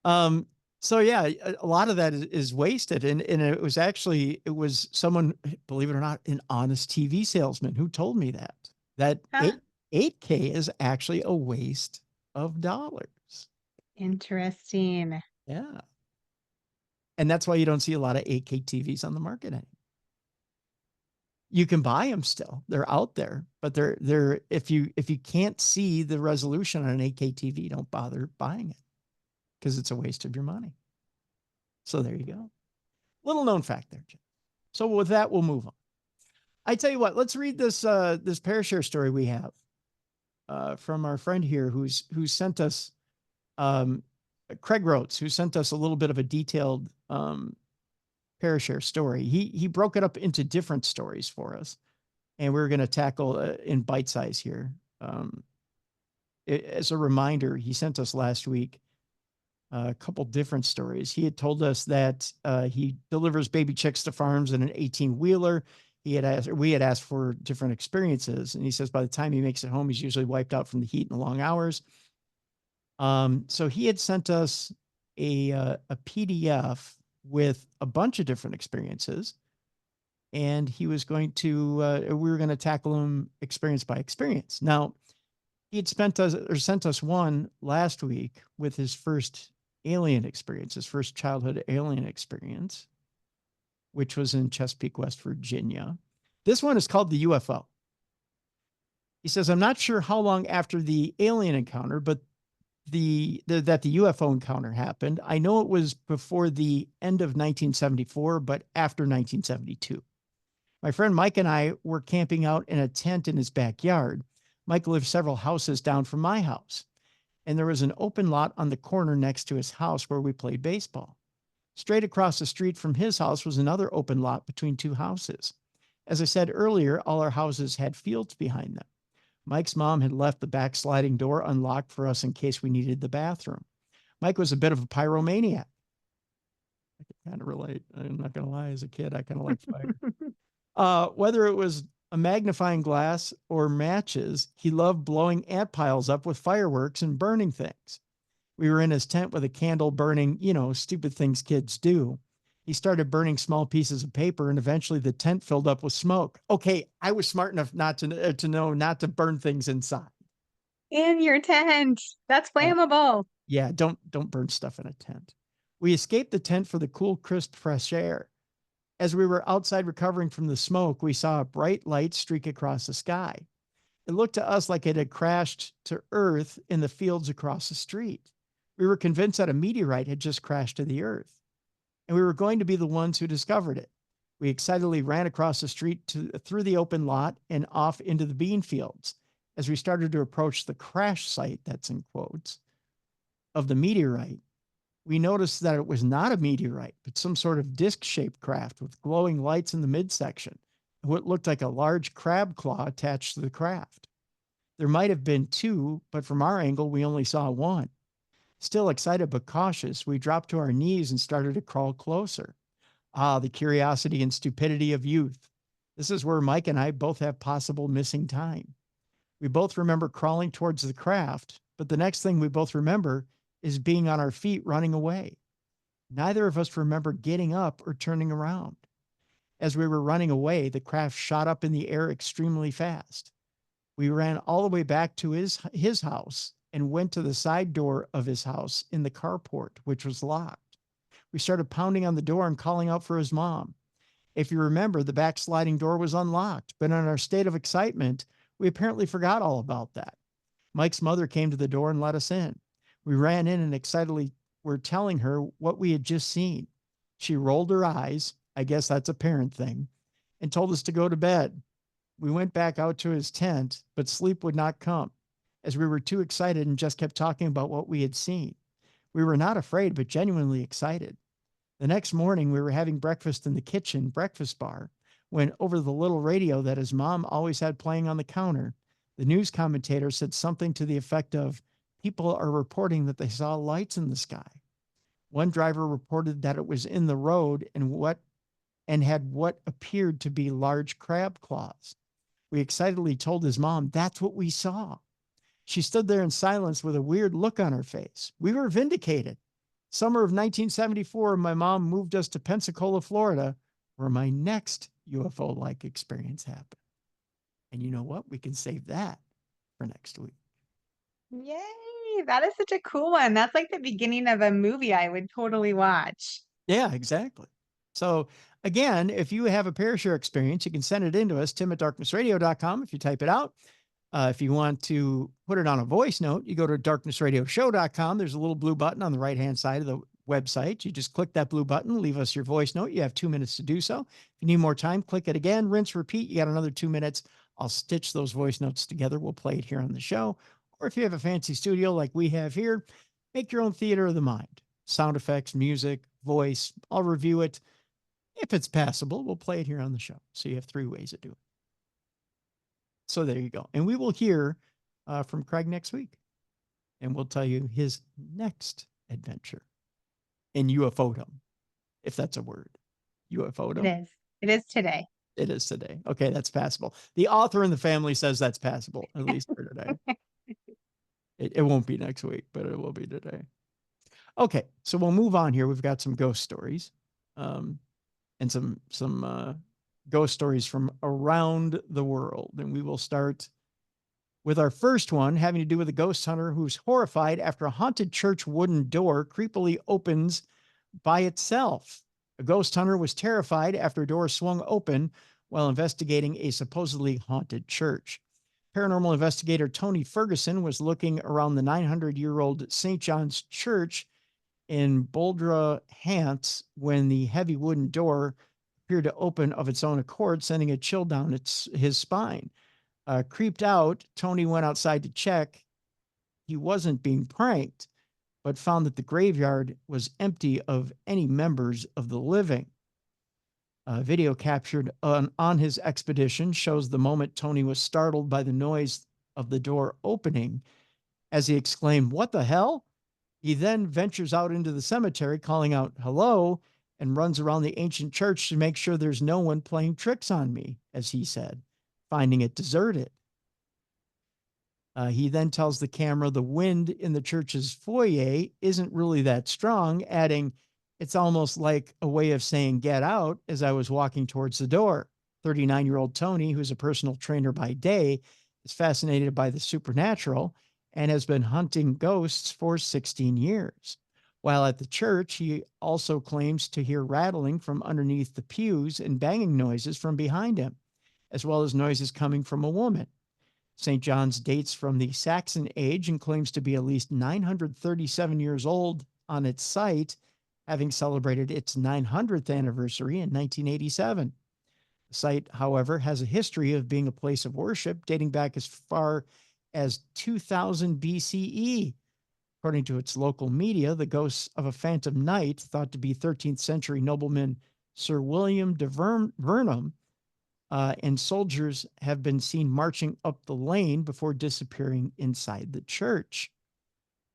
Um, so yeah, a lot of that is wasted, and it was someone, believe it or not, an honest TV salesman who told me that Huh. 8K is actually a waste of dollars. Interesting. Yeah. And that's why you don't see a lot of 8K TVs on the market anymore. You can buy them still. They're out there, but they're if you can't see the resolution on an 8K TV, don't bother buying it because it's a waste of your money. So there you go. Little known fact there, Jim. So with that, we'll move on. I tell you what, let's read this this Parashare story we have from our friend here who sent us Craig Rhodes, who sent us a little bit of a detailed Parashare story. He broke it up into different stories for us, and we're going to tackle in bite size here. As a reminder, he sent us last week a couple different stories. He had told us that he delivers baby chicks to farms in an 18-wheeler. We had asked for different experiences, and he says by the time he makes it home, he's usually wiped out from the heat and the long hours. So he had sent us a PDF with a bunch of different experiences, and he was going to we were going to tackle them experience by experience. Now, he had sent us one last week with his first alien experience, his first childhood alien experience, which was in Chesapeake, West Virginia. This one is called the UFO. He says, I'm not sure how long after the alien encounter, but that the UFO encounter happened. I know it was before the end of 1974, but after 1972. My friend Mike and I were camping out in a tent in his backyard. Mike lived several houses down from my house, and there was an open lot on the corner next to his house where we played baseball. Straight across the street from his house was another open lot between two houses. As I said earlier, all our houses had fields behind them. Mike's mom had left the back sliding door unlocked for us in case we needed the bathroom. Mike was a bit of a pyromaniac. I can kind of relate. I'm not going to lie. As a kid, I kind of liked fire. Whether it was a magnifying glass or matches, he loved blowing ant piles up with fireworks and burning things. We were in his tent with a candle burning, stupid things kids do. He started burning small pieces of paper, and eventually the tent filled up with smoke. Okay, I was smart enough not to know not to burn things inside. In your tent. That's flammable. Yeah, don't burn stuff in a tent. We escaped the tent for the cool, crisp, fresh air. As we were outside recovering from the smoke, we saw a bright light streak across the sky. It looked to us like it had crashed to Earth in the fields across the street. We were convinced that a meteorite had just crashed to the Earth, and we were going to be the ones who discovered it. We excitedly ran across the street through the open lot and off into the bean fields. As we started to approach the crash site, that's in quotes, of the meteorite, we noticed that it was not a meteorite, but some sort of disc-shaped craft with glowing lights in the midsection, and what looked like a large crab claw attached to the craft. There might have been two, but from our angle, we only saw one. Still excited but cautious, we dropped to our knees and started to crawl closer. Ah, the curiosity and stupidity of youth. This is where Mike and I both have possible missing time. We both remember crawling towards the craft, but the next thing we both remember is being on our feet running away. Neither of us remember getting up or turning around. As we were running away, the craft shot up in the air extremely fast. We ran all the way back to his house and went to the side door of his house in the carport, which was locked. We started pounding on the door and calling out for his mom. If you remember, the back sliding door was unlocked, but in our state of excitement, we apparently forgot all about that. Mike's mother came to the door and let us in. We ran in and excitedly were telling her what we had just seen. She rolled her eyes, I guess that's a parent thing, and told us to go to bed. We went back out to his tent, but sleep would not come, as we were too excited and just kept talking about what we had seen. We were not afraid, but genuinely excited. The next morning, we were having breakfast in the kitchen breakfast bar when over the little radio that his mom always had playing on the counter, the news commentator said something to the effect of, people are reporting that they saw lights in the sky. One driver reported that it was in the road and had what appeared to be large crab claws. We excitedly told his mom that's what we saw. She stood there in silence with a weird look on her face. We were vindicated. Summer of 1974, my mom moved us to Pensacola, Florida, where my next UFO-like experience happened. And you know what? We can save that for next week. Yay. That is such a cool one. That's like the beginning of a movie I would totally watch. Yeah, exactly. So again, if you have a Parashare experience, you can send it in to us, tim@darknessradio.com if you type it out. If you want to put it on a voice note, you go to darknessradioshow.com. There's a little blue button on the right-hand side of the website. You just click that blue button, leave us your voice note. You have 2 minutes to do so. If you need more time, click it again, rinse, repeat. You got another 2 minutes. I'll stitch those voice notes together. We'll play it here on the show. Or if you have a fancy studio like we have here, make your own theater of the mind. Sound effects, music, voice. I'll review it. If it's passable, we'll play it here on the show. So you have 3 ways to do it. So there you go. And we will hear from Craig next week. And we'll tell you his next adventure in UFOdom, if that's a word. UFOdom. It is. It is today. It is today. Okay, that's passable. The author and the family says that's passable, at least for today. It won't be next week, but it will be today. Okay, so we'll move on here. We've got some ghost stories and some ghost stories from around the world. And we will start with our first one having to do with a ghost hunter who's horrified after a haunted church wooden door creepily opens by itself. A ghost hunter was terrified after a door swung open while investigating a supposedly haunted church. Paranormal investigator Tony Ferguson was looking around the 900-year-old St. John's Church in Boldra, Hants, when the heavy wooden door appeared to open of its own accord, sending a chill down his spine. Creeped out, Tony went outside to check. He wasn't being pranked, but found that the graveyard was empty of any members of the living. Video captured on his expedition shows the moment Tony was startled by the noise of the door opening. As he exclaimed, "What the hell?" He then ventures out into the cemetery, calling out, "Hello," and runs around the ancient church to make sure there's no one playing tricks on me, as he said, finding it deserted. He then tells the camera the wind in the church's foyer isn't really that strong, adding, "It's almost like a way of saying get out," as I was walking towards the door. 39-year-old Tony, who's a personal trainer by day, is fascinated by the supernatural and has been hunting ghosts for 16 years. While at the church, he also claims to hear rattling from underneath the pews and banging noises from behind him, as well as noises coming from a woman. St. John's dates from the Saxon age and claims to be at least 937 years old on its site, having celebrated its 900th anniversary in 1987. The site, however, has a history of being a place of worship dating back as far as 2000 BCE. According to its local media, the ghosts of a phantom knight, thought to be 13th century nobleman Sir William de Vernam, and soldiers have been seen marching up the lane before disappearing inside the church.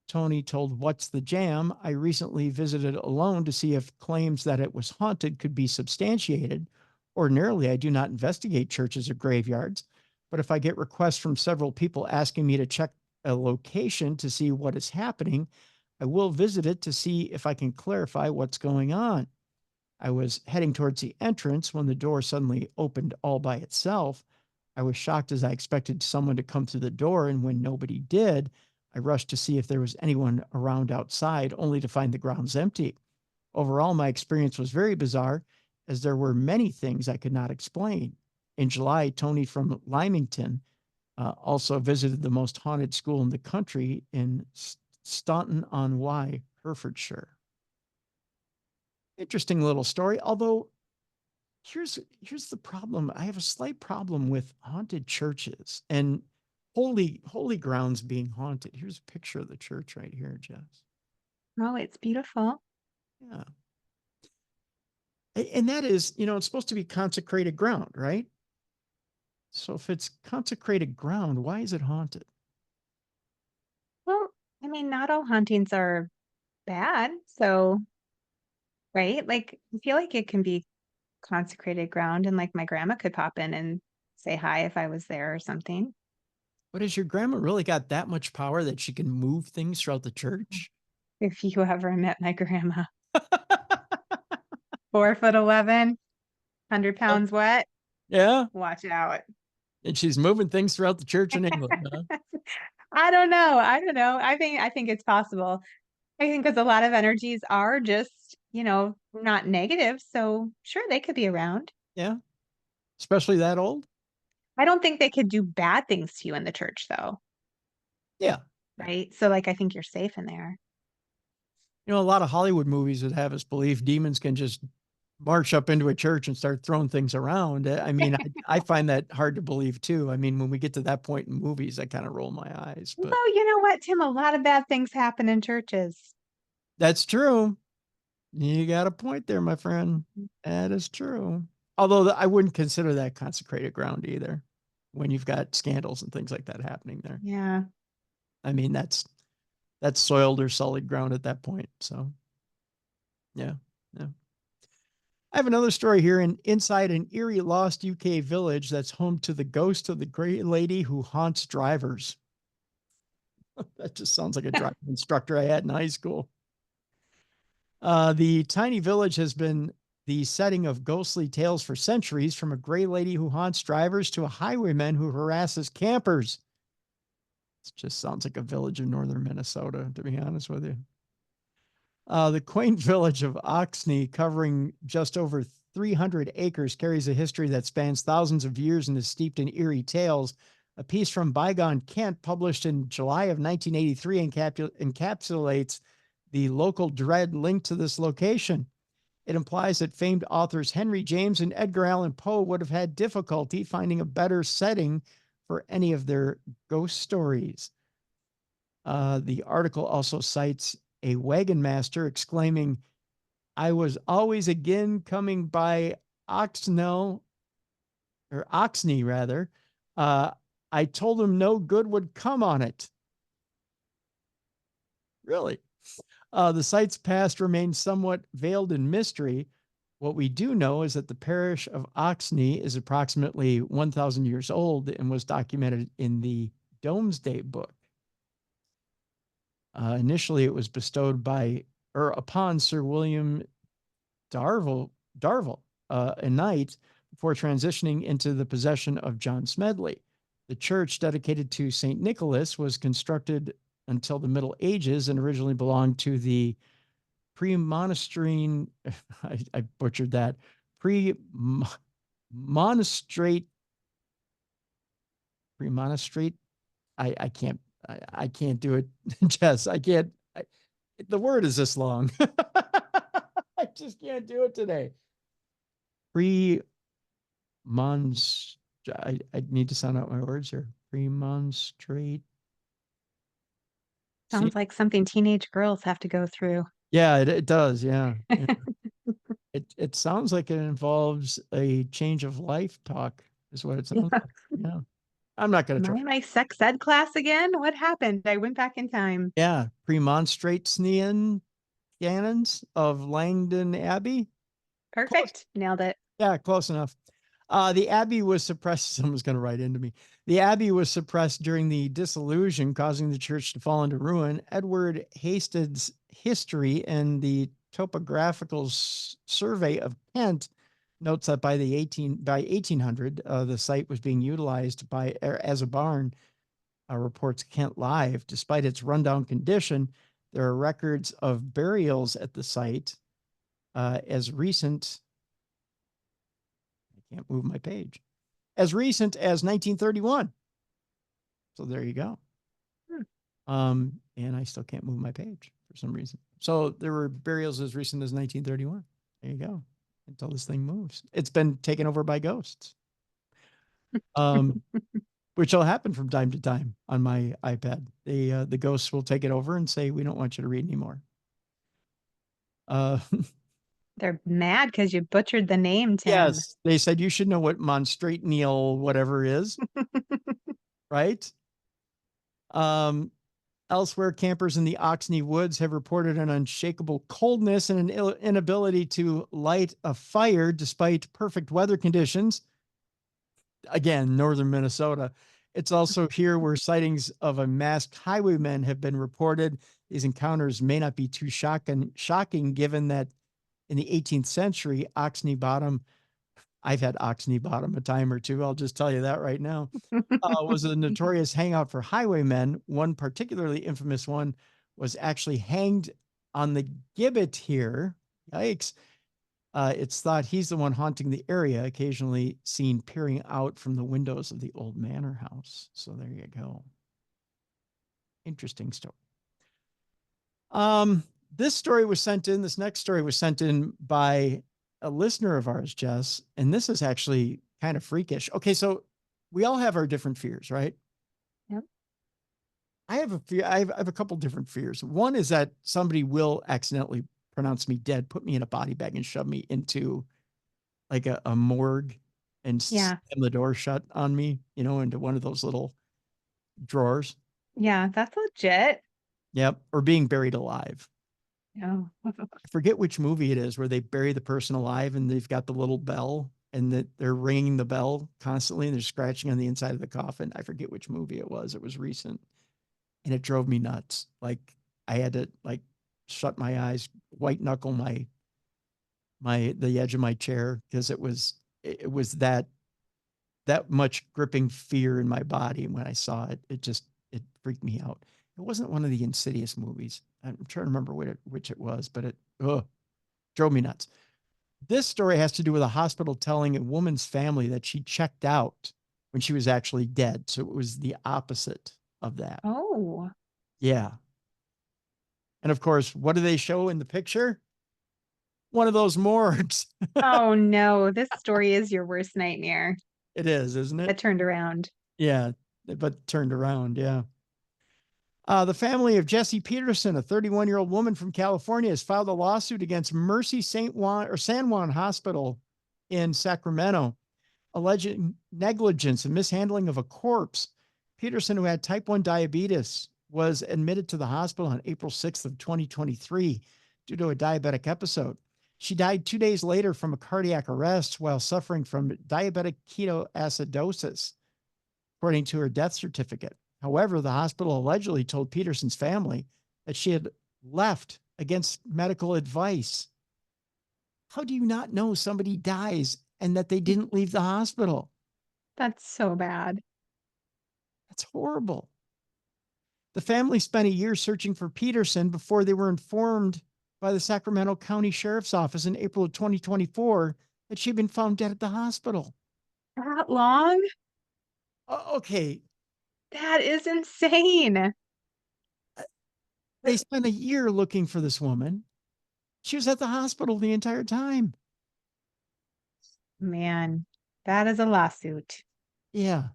Tony told What's the Jam, "I recently visited alone to see if claims that it was haunted could be substantiated. Ordinarily, I do not investigate churches or graveyards, but if I get requests from several people asking me to check a location to see what is happening, I will visit it to see if I can clarify what's going on. I was heading towards the entrance when the door suddenly opened all by itself. I was shocked as I expected someone to come through the door, and when nobody did, I rushed to see if there was anyone around outside, only to find the grounds empty. Overall, my experience was very bizarre, as there were many things I could not explain." In July, Tony from Lymington also visited the most haunted school in the country in Staunton-on-Wye, Herefordshire. Interesting little story, although here's the problem. I have a slight problem with haunted churches and holy grounds being haunted. Here's a picture of the church right here, Jess. Oh, it's beautiful. Yeah. And that is, it's supposed to be consecrated ground, right? So if it's consecrated ground, why is it haunted? Well, I mean, not all hauntings are bad. So, right? Like, I feel like it can be consecrated ground, and like my grandma could pop in and say hi if I was there or something. But has your grandma really got that much power that she can move things throughout the church? If you ever met my grandma, 4'11", 100 pounds wet, Yeah. watch out. And she's moving things throughout the church in England, huh? I don't know. I don't know. I think it's possible. I think because a lot of energies are just, not negative. So sure, they could be around. Yeah. Especially that old? I don't think they could do bad things to you in the church, though. Yeah. Right? So like I think you're safe in there. A lot of Hollywood movies would have us believe demons can just march up into a church and start throwing things around. I mean, I find that hard to believe too. I mean, when we get to that point in movies, I kind of roll my eyes, but Well, you know what, Tim? A lot of bad things happen in churches. that's true. You got a point there, my friend. That is true. Although I wouldn't consider that consecrated ground either when you've got scandals and things like that happening there. Yeah. I mean, that's soiled or solid ground at that point. So yeah. I have another story here inside an eerie lost UK village that's home to the ghost of the great lady who haunts drivers. That just sounds like a driving instructor I had in high school. The tiny village has been the setting of ghostly tales for centuries, from a gray lady who haunts drivers to a highwayman who harasses campers. It just sounds like a village in northern Minnesota, to be honest with you. The quaint village of Oxney, covering just over 300 acres, carries a history that spans thousands of years and is steeped in eerie tales. A piece from Bygone Kent, published in July of 1983, encapsulates the local dread linked to this location. It implies that famed authors Henry James and Edgar Allan Poe would have had difficulty finding a better setting for any of their ghost stories. The article also cites a wagon master exclaiming, "I was always again coming by Oxnell, or Oxney rather. I told him no good would come on it." Really? The site's past remains somewhat veiled in mystery. What we do know is that the parish of Oxney is approximately 1,000 years old and was documented in the Domesday Book. Initially, it was bestowed by or upon Sir William Darville, a knight, before transitioning into the possession of John Smedley. The church, dedicated to St. Nicholas, was constructed until the Middle Ages and originally belonged to the pre-monasterine, I butchered that, pre-monastrate, I can't do it, Jess. I can't. The word is this long. I just can't do it today. I need to sound out my words here. Premonstrate. Sounds like something teenage girls have to go through. Yeah, it does. Yeah. Yeah. It sounds like it involves a change of life talk, is what it sounds like. Yeah. I'm not going to Am I try. in my sex ed class again? What happened? I went back in time. Yeah. Premonstratean canons of Langdon Abbey. Close. Perfect. Nailed it. Yeah, close enough. The Abbey was suppressed. Someone's going to write into me. The Abbey was suppressed during the dissolution, causing the church to fall into ruin. Edward Hasted's History and the Topographical Survey of Kent notes that by 1800, the site was being utilized as a barn. Reports Kent Live. Despite its rundown condition, there are records of burials at the site as recent. I can't move my page. As recent as 1931. So there you go. And I still can't move my page for some reason. So there were burials as recent as 1931. There you go. Until this thing moves. It's been taken over by ghosts. Which will happen from time to time on my iPad. The ghosts will take it over and say, "We don't want you to read anymore." They're mad because you butchered the name, Tim. Yes, they said you should know what monstrateneal whatever is, right? Elsewhere, campers in the Oxney Woods have reported an unshakable coldness and an inability to light a fire despite perfect weather conditions. Again, northern Minnesota. It's also here where sightings of a masked highwayman have been reported. These encounters may not be too shocking given that in the 18th century, Oxney Bottom, I've had Oxney Bottom a time or two, I'll just tell you that right now, was a notorious hangout for highwaymen. One particularly infamous one was actually hanged on the gibbet here. Yikes. It's thought he's the one haunting the area, occasionally seen peering out from the windows of the old manor house. So there you go. Interesting story. This story was sent in. This next story was sent in by a listener of ours, Jess, and this is actually kind of freakish. Okay, so we all have our different fears, right? Yep. I have a fear. I have a couple different fears. One is that somebody will accidentally pronounce me dead, put me in a body bag, and shove me into like a morgue and slam the door shut on me, into one of those little drawers. Yeah, that's legit. Yep. Or being buried alive. Oh. I forget which movie it is where they bury the person alive and they've got the little bell and that they're ringing the bell constantly and they're scratching on the inside of the coffin. I forget which movie it was. It was recent and it drove me nuts. Like I had to shut my eyes, white knuckle the edge of my chair because it was that much gripping fear in my body. And when I saw it, it just it freaked me out. It wasn't one of the Insidious movies. I'm trying to remember which it was, but it drove me nuts. This story has to do with a hospital telling a woman's family that she checked out when she was actually dead. So it was the opposite of that. Oh. Yeah. And of course, what do they show in the picture? One of those morgues. Oh no, this story is your worst nightmare It is, isn't it? that turned around. Yeah, but turned around. Yeah. The family of Jessie Peterson, a 31-year-old woman from California, has filed a lawsuit against Mercy St. Juan or San Juan Hospital in Sacramento, alleging negligence and mishandling of a corpse. Peterson, who had type 1 diabetes, was admitted to the hospital on April 6th of 2023 due to a diabetic episode. She died 2 days later from a cardiac arrest while suffering from diabetic ketoacidosis, according to her death certificate. However, the hospital allegedly told Peterson's family that she had left against medical advice. How do you not know somebody dies and that they didn't leave the hospital? That's so bad. That's horrible. The family spent a year searching for Peterson before they were informed by the Sacramento County Sheriff's Office in April of 2024 that she'd been found dead at the hospital. That long? Okay, That is insane. they spent a year looking for this woman. She was at the hospital the entire time. Man, that is a lawsuit. Yeah.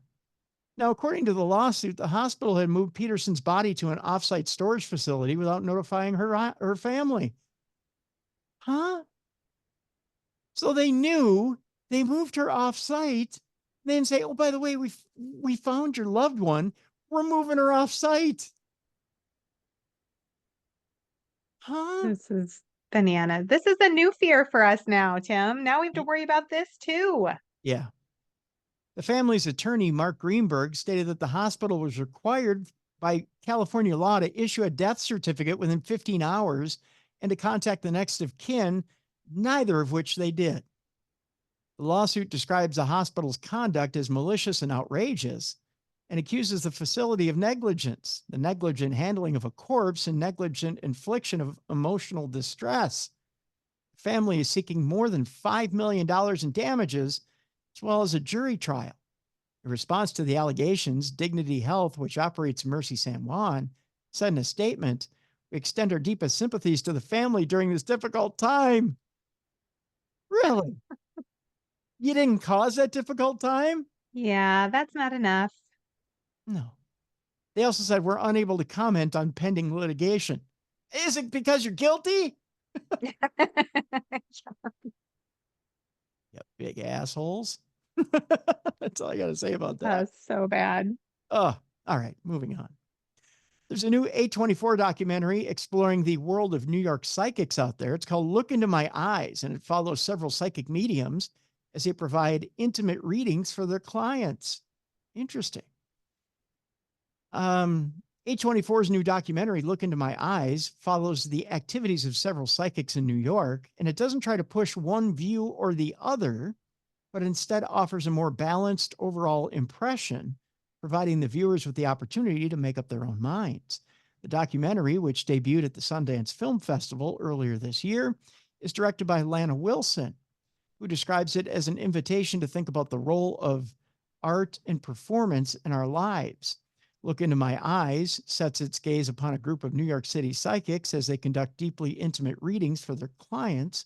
Now, according to the lawsuit, the hospital had moved Peterson's body to an offsite storage facility without notifying her family. Huh? So they knew, they moved her offsite. They didn't say, "Oh, by the way, we found your loved one. We're moving her offsite." Huh? This is banana. This is a new fear for us now, Tim. Now we have to worry about this too. Yeah. The family's attorney, Mark Greenberg, stated that the hospital was required by California law to issue a death certificate within 15 hours and to contact the next of kin, neither of which they did. The lawsuit describes the hospital's conduct as malicious and outrageous and accuses the facility of negligence, the negligent handling of a corpse, and negligent infliction of emotional distress. The family is seeking more than $5 million in damages, as well as a jury trial. In response to the allegations, Dignity Health, which operates Mercy San Juan, said in a statement, "We extend our deepest sympathies to the family during this difficult time." Really? You didn't cause that difficult time? Yeah, that's not enough. No. They also said, "We're unable to comment on pending litigation." Is it because you're guilty? Yep, big assholes. That's all I got to say about that. That's so bad. Oh, all right, moving on. There's a new A24 documentary exploring the world of New York psychics out there. It's called Look Into My Eyes, and it follows several psychic mediums as they provide intimate readings for their clients. Interesting. A24's new documentary, Look Into My Eyes, follows the activities of several psychics in New York, and it doesn't try to push one view or the other, but instead offers a more balanced overall impression, providing the viewers with the opportunity to make up their own minds. The documentary, which debuted at the Sundance Film Festival earlier this year, is directed by Lana Wilson, who describes it as an invitation to think about the role of art and performance in our lives. Look Into My Eyes sets its gaze upon a group of New York City psychics as they conduct deeply intimate readings for their clients,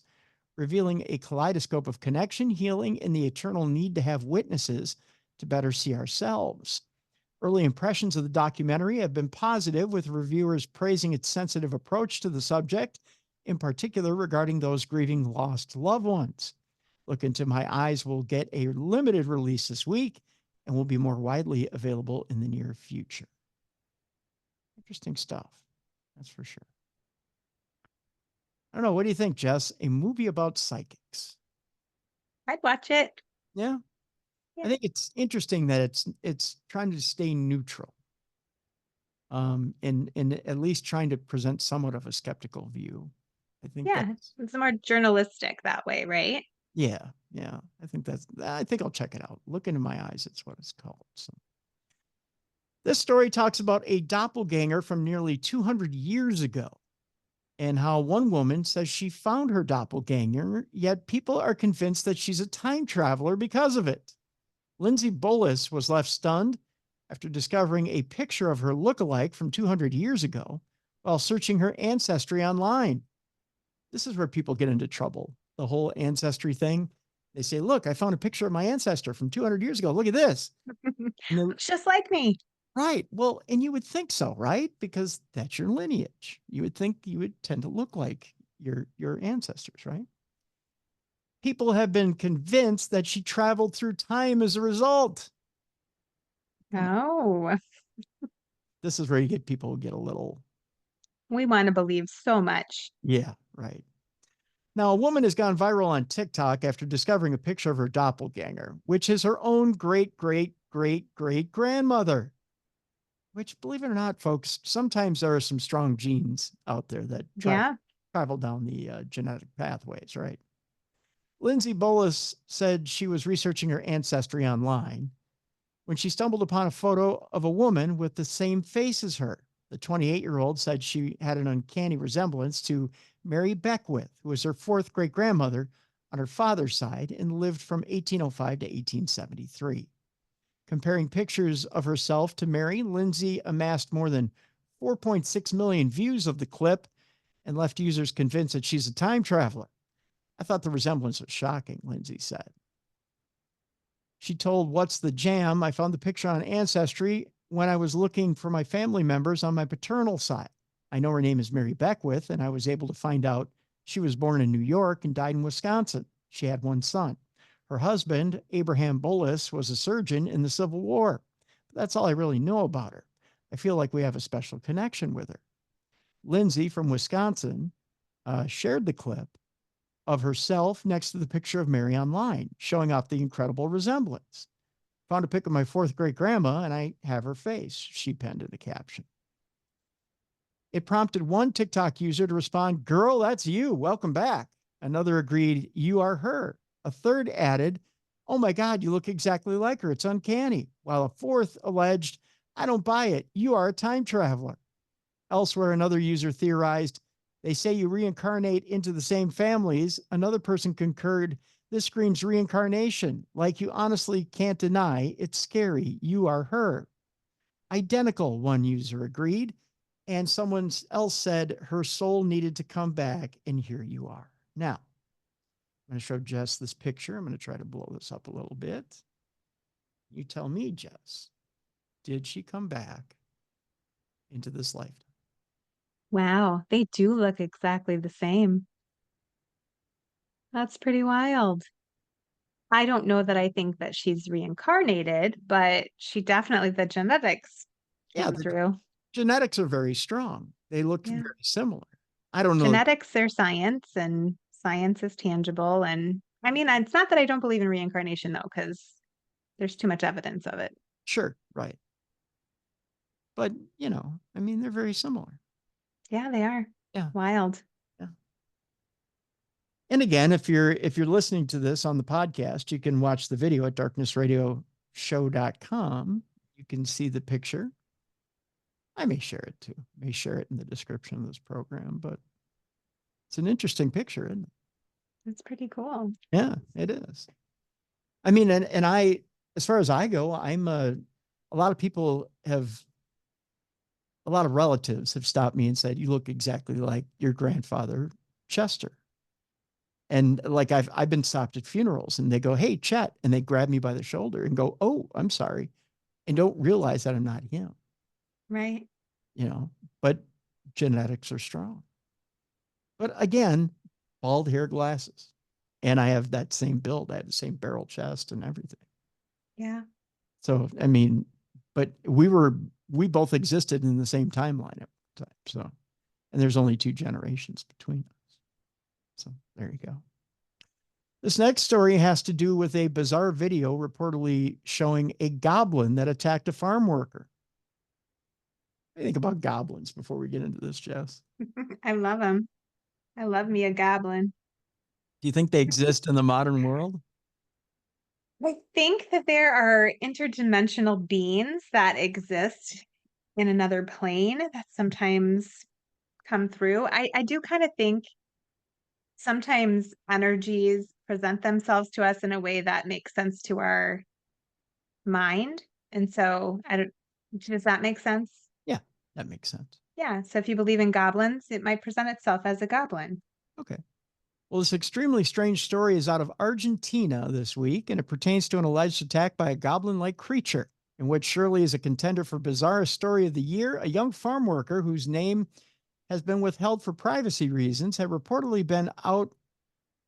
revealing a kaleidoscope of connection, healing, and the eternal need to have witnesses to better see ourselves. Early impressions of the documentary have been positive, with reviewers praising its sensitive approach to the subject, in particular regarding those grieving lost loved ones. Look Into My Eyes will get a limited release this week and will be more widely available in the near future. Interesting stuff, that's for sure. I don't know. What do you think, Jess? A movie about psychics? I'd watch it. Yeah. Yeah. I think it's interesting that it's trying to stay neutral. And at least trying to present somewhat of a skeptical view. I think Yeah, it's more journalistic that way, right? yeah. I think I'll check it out. Look Into My Eyes, it's what it's called. So This story talks about a doppelganger from nearly 200 years ago and how one woman says she found her doppelganger, yet people are convinced that she's a time traveler because of it. Lindsay Bullis was left stunned after discovering a picture of her lookalike from 200 years ago while searching her ancestry online. This is where people get into trouble. The whole ancestry thing. They say, look, I found a picture of my ancestor from 200 years ago. Look at this. Looks just like me. Right. Well, and you would think so, right? Because that's your lineage. You would think you would tend to look like your ancestors, right? People have been convinced that she traveled through time as a result. Oh, This is where you get people who get a little, we want to believe so much. yeah, right. Now, a woman has gone viral on TikTok after discovering a picture of her doppelganger, which is her own great, great, great, great grandmother. Which, believe it or not, folks, sometimes there are some strong genes out there that Yeah. travel down the genetic pathways, right? Lindsay Bullis said she was researching her ancestry online when she stumbled upon a photo of a woman with the same face as her. The 28-year-old said she had an uncanny resemblance to Mary Beckwith, who was her fourth great grandmother on her father's side and lived from 1805 to 1873. Comparing pictures of herself to Mary, Lindsay amassed more than 4.6 million views of the clip and left users convinced that she's a time traveler. I thought the resemblance was shocking, Lindsay said. She told What's the Jam? I found the picture on Ancestry when I was looking for my family members on my paternal side. I know her name is Mary Beckwith, and I was able to find out she was born in New York and died in Wisconsin. She had one son. Her husband, Abraham Bullis, was a surgeon in the Civil War. That's all I really know about her. I feel like we have a special connection with her. Lindsay from Wisconsin shared the clip of herself next to the picture of Mary online, showing off the incredible resemblance. Found a pic of my fourth great grandma, and I have her face, she penned in the caption. It prompted one TikTok user to respond, "Girl, that's you. Welcome back." Another agreed, "You are her." A third added, "Oh my God, you look exactly like her. It's uncanny." While a fourth alleged, "I don't buy it. You are a time traveler." Elsewhere, another user theorized, "They say you reincarnate into the same families." Another person concurred, "This screams reincarnation. Like you honestly can't deny it's scary. You are her." Identical, one user agreed. And someone else said her soul needed to come back, and here you are. Now, I'm going to show Jess this picture. I'm going to try to blow this up a little bit. You tell me, Jess, did she come back into this lifetime? Wow, they do look exactly the same. That's pretty wild. I don't know that I think that she's reincarnated, but she definitely, the genetics Yeah, came the through. genetics are very strong. They look Yeah. very similar. I don't know. Genetics are science, and science is tangible. And I mean, it's not that I don't believe in reincarnation, though, because there's too much evidence of it. Sure, right. But, I mean, they're very similar. Yeah, they are. Yeah. Wild. Yeah. And again, if you're listening to this on the podcast, you can watch the video at darknessradioshow.com. You can see the picture. I may share it too. May share it in the description of this program, but it's an interesting picture, isn't it? That's pretty cool. Yeah, it is. I mean, and I, as far as I go, I'm a lot of people have, a lot of relatives have stopped me and said, "You look exactly like your grandfather, Chester." And like I've been stopped at funerals and they go, "Hey, Chet," and they grab me by the shoulder and go, "Oh, I'm sorry," and don't realize that I'm not him, Right. but genetics are strong. But again, bald hair, glasses. And I have that same build. I have the same barrel chest and everything. Yeah. So, I mean, but we both existed in the same timeline at the time. So, and there's only 2 generations between us. So there you go. This next story has to do with a bizarre video reportedly showing a goblin that attacked a farm worker. What do you think about goblins before we get into this, Jess? I love them. I love me a goblin. Do you think they exist in the modern world? I think that there are interdimensional beings that exist in another plane that sometimes come through. I do kind of think sometimes energies present themselves to us in a way that makes sense to our mind. And so I don't, does that make sense? Yeah, that makes sense. Yeah. So if you believe in goblins, it might present itself as a goblin. Okay. Well, this extremely strange story is out of Argentina this week, and it pertains to an alleged attack by a goblin like creature, in which surely is a contender for bizarrest story of the year. A young farm worker whose name has been withheld for privacy reasons had reportedly been out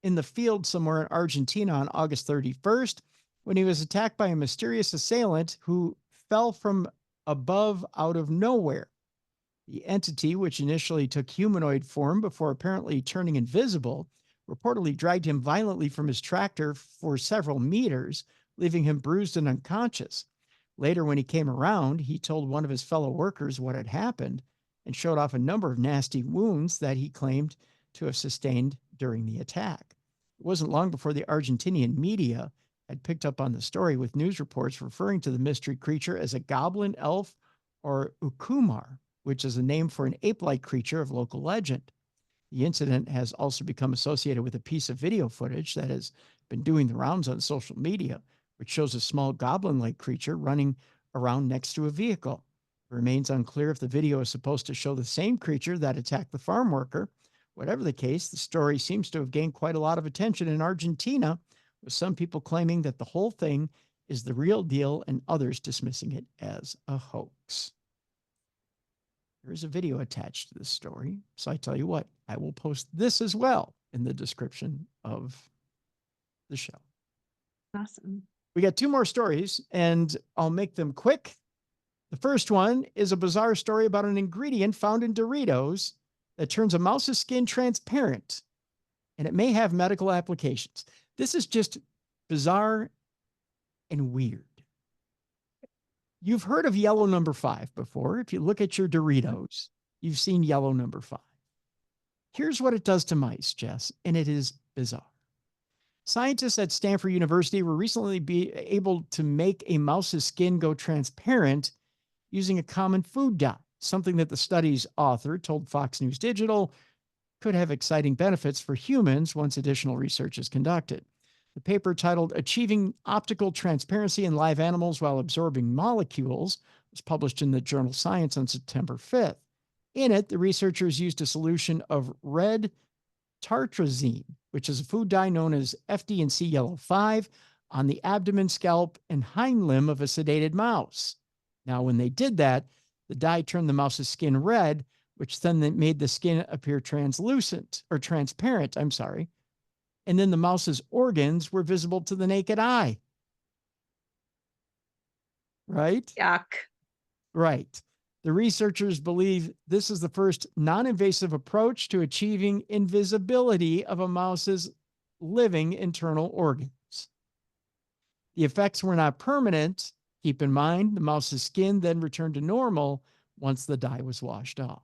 in the field somewhere in Argentina on August 31st when he was attacked by a mysterious assailant who fell from above out of nowhere. The entity, which initially took humanoid form before apparently turning invisible, reportedly dragged him violently from his tractor for several meters, leaving him bruised and unconscious. Later, when he came around, he told one of his fellow workers what had happened and showed off a number of nasty wounds that he claimed to have sustained during the attack. It wasn't long before the Argentinian media had picked up on the story with news reports referring to the mystery creature as a goblin elf or ukumar, which is a name for an ape-like creature of local legend. The incident has also become associated with a piece of video footage that has been doing the rounds on social media, which shows a small goblin-like creature running around next to a vehicle. It remains unclear if the video is supposed to show the same creature that attacked the farm worker. Whatever the case, the story seems to have gained quite a lot of attention in Argentina, with some people claiming that the whole thing is the real deal and others dismissing it as a hoax. There is a video attached to this story. So I tell you what, I will post this as well in the description of the show. Awesome. We got two more stories, and I'll make them quick. The first one is a bizarre story about an ingredient found in Doritos that turns a mouse's skin transparent, and it may have medical applications. This is just bizarre and weird. You've heard of yellow number 5 before. If you look at your Doritos, you've seen yellow number 5. Here's what it does to mice, Jess, and it is bizarre. Scientists at Stanford University were recently able to make a mouse's skin go transparent using a common food dye, something that the study's author told Fox News Digital could have exciting benefits for humans once additional research is conducted. The paper, titled Achieving Optical Transparency in Live Animals While Absorbing Molecules, was published in the journal Science on September 5th. In it, the researchers used a solution of red tartrazine, which is a food dye known as FD&C Yellow 5, on the abdomen, scalp, and hind limb of a sedated mouse. Now, when they did that, the dye turned the mouse's skin red, which then made the skin appear transparent. And then the mouse's organs were visible to the naked eye. Right? Yuck. Right. The researchers believe this is the first non-invasive approach to achieving invisibility of a mouse's living internal organs. The effects were not permanent. Keep in mind, the mouse's skin then returned to normal once the dye was washed off.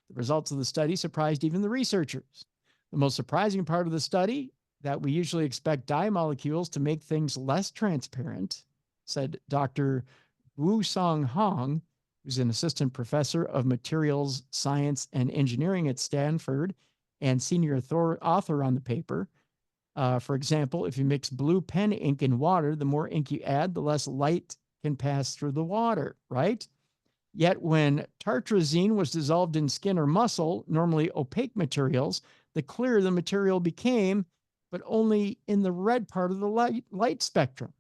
The results of the study surprised even the researchers. The most surprising part of the study, that we usually expect dye molecules to make things less transparent, said Dr. Wu Song Hong, who's an assistant professor of materials science and engineering at Stanford and senior author on the paper. For example, if you mix blue pen ink in water, the more ink you add, the less light can pass through the water, right? Yet when tartrazine was dissolved in skin or muscle, normally opaque materials, the clearer the material became, but only in the red part of the light spectrum.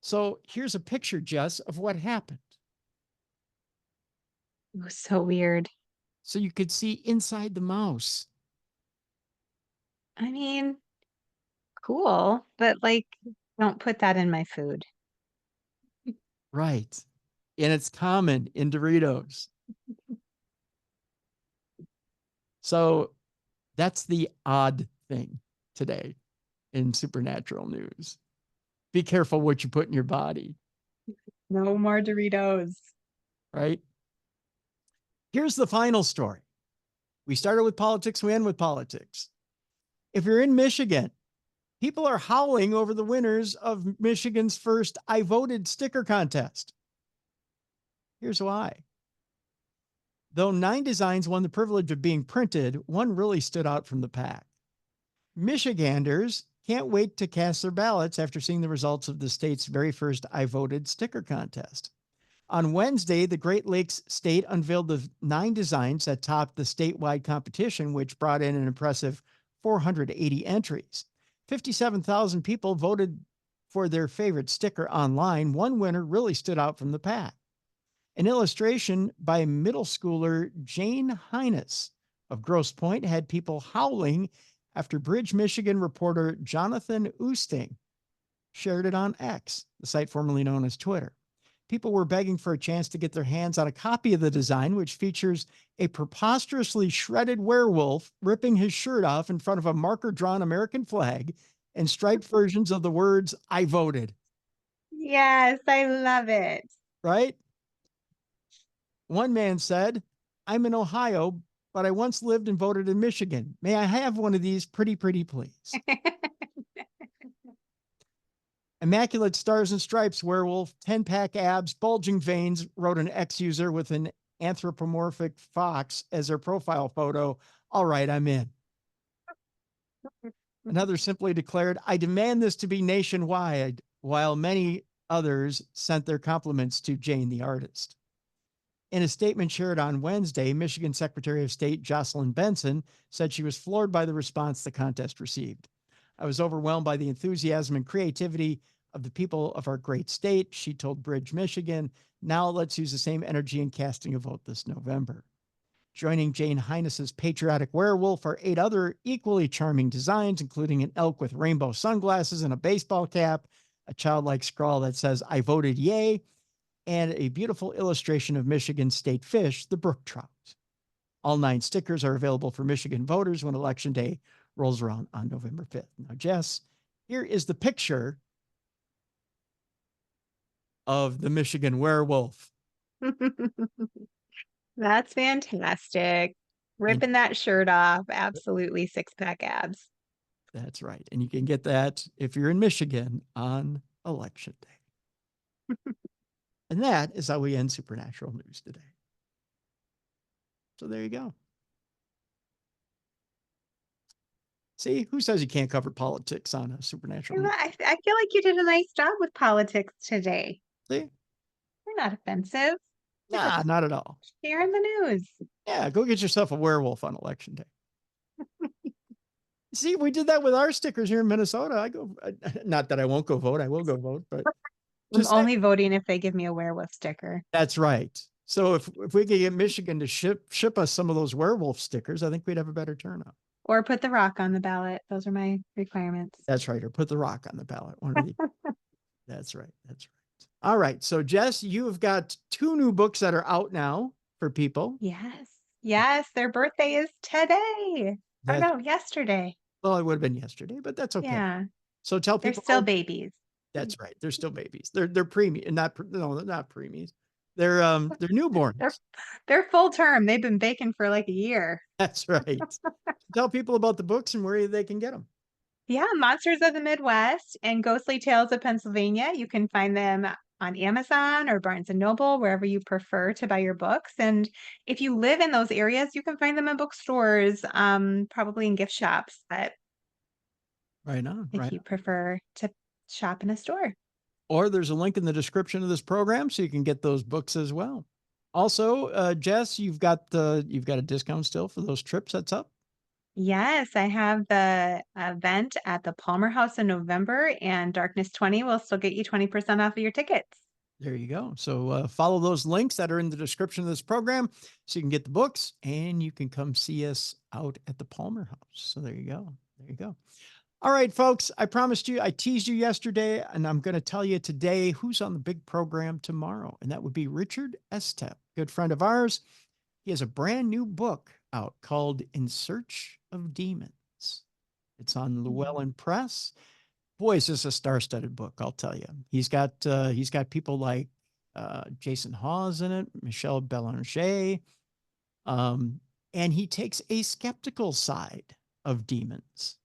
So here's a picture, Jess, of what happened. It was so weird. So you could see inside the mouse. I mean, cool, but like, don't put that in my food. Right. And it's common in Doritos. So that's the odd thing today in supernatural news. Be careful what you put in your body. No more Doritos. Right? Here's the final story. We started with politics, we end with politics. If you're in Michigan, People are howling over the winners of Michigan's first I Voted sticker contest. Here's why. Though 9 designs won the privilege of being printed, one really stood out from the pack. Michiganders can't wait to cast their ballots after seeing the results of the state's very first I Voted sticker contest. On Wednesday, the Great Lakes State unveiled the 9 designs that topped the statewide competition, which brought in an impressive 480 entries. 57,000 people voted for their favorite sticker online. One winner really stood out from the pack. An illustration by middle schooler Jane Hines of Grosse Pointe had people howling after Bridge, Michigan reporter Jonathan Oosting shared it on X, the site formerly known as Twitter. People were begging for a chance to get their hands on a copy of the design, which features a preposterously shredded werewolf ripping his shirt off in front of a marker-drawn American flag and striped versions of the words, "I voted." Yes, I love it. Right? One man said, "I'm in Ohio, but I once lived and voted in Michigan. May I have one of these pretty, please?" Immaculate Stars and Stripes werewolf, 10-pack abs, bulging veins, wrote an X user with an anthropomorphic fox as their profile photo. All right, I'm in. Another simply declared, "I demand this to be nationwide," while many others sent their compliments to Jane the artist. In a statement shared on Wednesday, Michigan Secretary of State Jocelyn Benson said she was floored by the response the contest received. "I was overwhelmed by the enthusiasm and creativity of the people of our great state," she told Bridge, Michigan. "Now let's use the same energy in casting a vote this November." Joining Jane Hines's patriotic werewolf are 8 other equally charming designs, including an elk with rainbow sunglasses and a baseball cap, a childlike scrawl that says, "I voted yay," and a beautiful illustration of Michigan state fish, the brook trout. All 9 stickers are available for Michigan voters when Election Day rolls around on November 5th. Now, Jess, here is the picture of the Michigan werewolf. That's fantastic. Ripping that shirt off. Absolutely 6-pack abs. That's right. And you can get that if you're in Michigan on Election Day. And that is how we end Supernatural News today. So there you go. See, who says you can't cover politics on a Supernatural News? I feel like you did a nice job with politics today. See? You're not offensive. Nah, not at all. Sharing the news. Yeah, go get yourself a werewolf on Election Day. See, we did that with our stickers here in Minnesota. I go, not that I won't go vote. I will go vote, but I'm only voting if they give me a werewolf sticker. That's right. So if we could get Michigan to ship us some of those werewolf stickers, I think we'd have a better turnout. Or put the rock on the ballot. Those are my requirements. That's right. Or put the rock on the ballot. One of the. That's right. That's right. All right. So Jess, you have got 2 new books that are out now for people. Yes. Yes. Their birthday is today. Oh no, yesterday. Well, it would have been yesterday, but that's okay. Yeah. So tell people. They're still babies. That's right. They're still babies. They're preemie, and they're not preemies. They're newborns. They're full term. They've been baking for like a year. That's right. Tell people about the books and where they can get them. Yeah, Monsters of the Midwest and Ghostly Tales of Pennsylvania. You can find them on Amazon or Barnes & Noble, wherever you prefer to buy your books. And if you live in those areas, you can find them in bookstores, probably in gift shops, but right on. If you prefer to shop in a store. Or there's a link in the description of this program so you can get those books as well. Also, Jess, you've got a discount still for those trips that's up? Yes, I have the event at the Palmer House in November, and Darkness 20 will still get you 20% off of your tickets. There you go. So follow those links that are in the description of this program so you can get the books and you can come see us out at the Palmer House. So there you go. There you go. All right, folks, I promised you, I teased you yesterday, and I'm going to tell you today who's on the big program tomorrow. And that would be Richard Estep, good friend of ours. He has a brand new book out called In Search of Demons. It's on Llewellyn Press. Boy, is this a star-studded book, I'll tell you. He's got people like Jason Hawes in it, Michelle Belanger, and he takes a skeptical side of demons.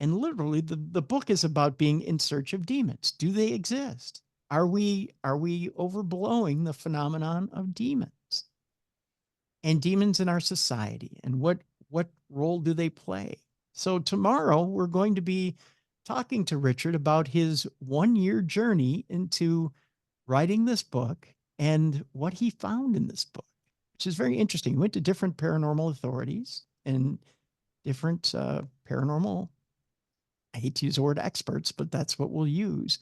And literally the book is about being in search of demons. Do they exist? Are we overblowing the phenomenon of demons and demons in our society? And what role do they play? So tomorrow we're going to be talking to Richard about his 1-year journey into writing this book and what he found in this book, which is very interesting. He went to different paranormal authorities and different paranormal, I hate to use the word experts, but that's what we'll use,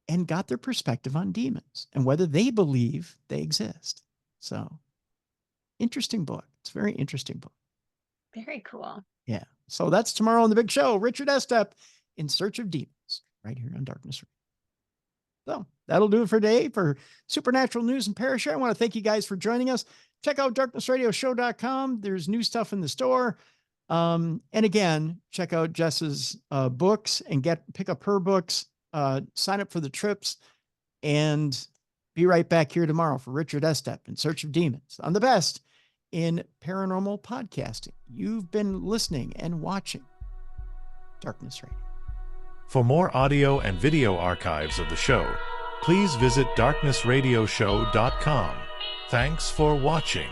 and got their perspective on demons and whether they believe they exist. So interesting book. It's a very interesting book. Very cool. Yeah. So that's tomorrow on the big show. Richard Estep, In Search of Demons, right here on Darkness Radio. So that'll do it for today for Supernatural News and Parashare. I want to thank you guys for joining us. Check out darknessradioshow.com. There's new stuff in the store. And again, check out Jess's books and pick up her books, sign up for the trips, and be right back here tomorrow for Richard Estep, In Search of Demons, on the best in paranormal podcasting. You've been listening and watching Darkness Radio. For more audio and video archives of the show, please visit darknessradioshow.com. Thanks for watching.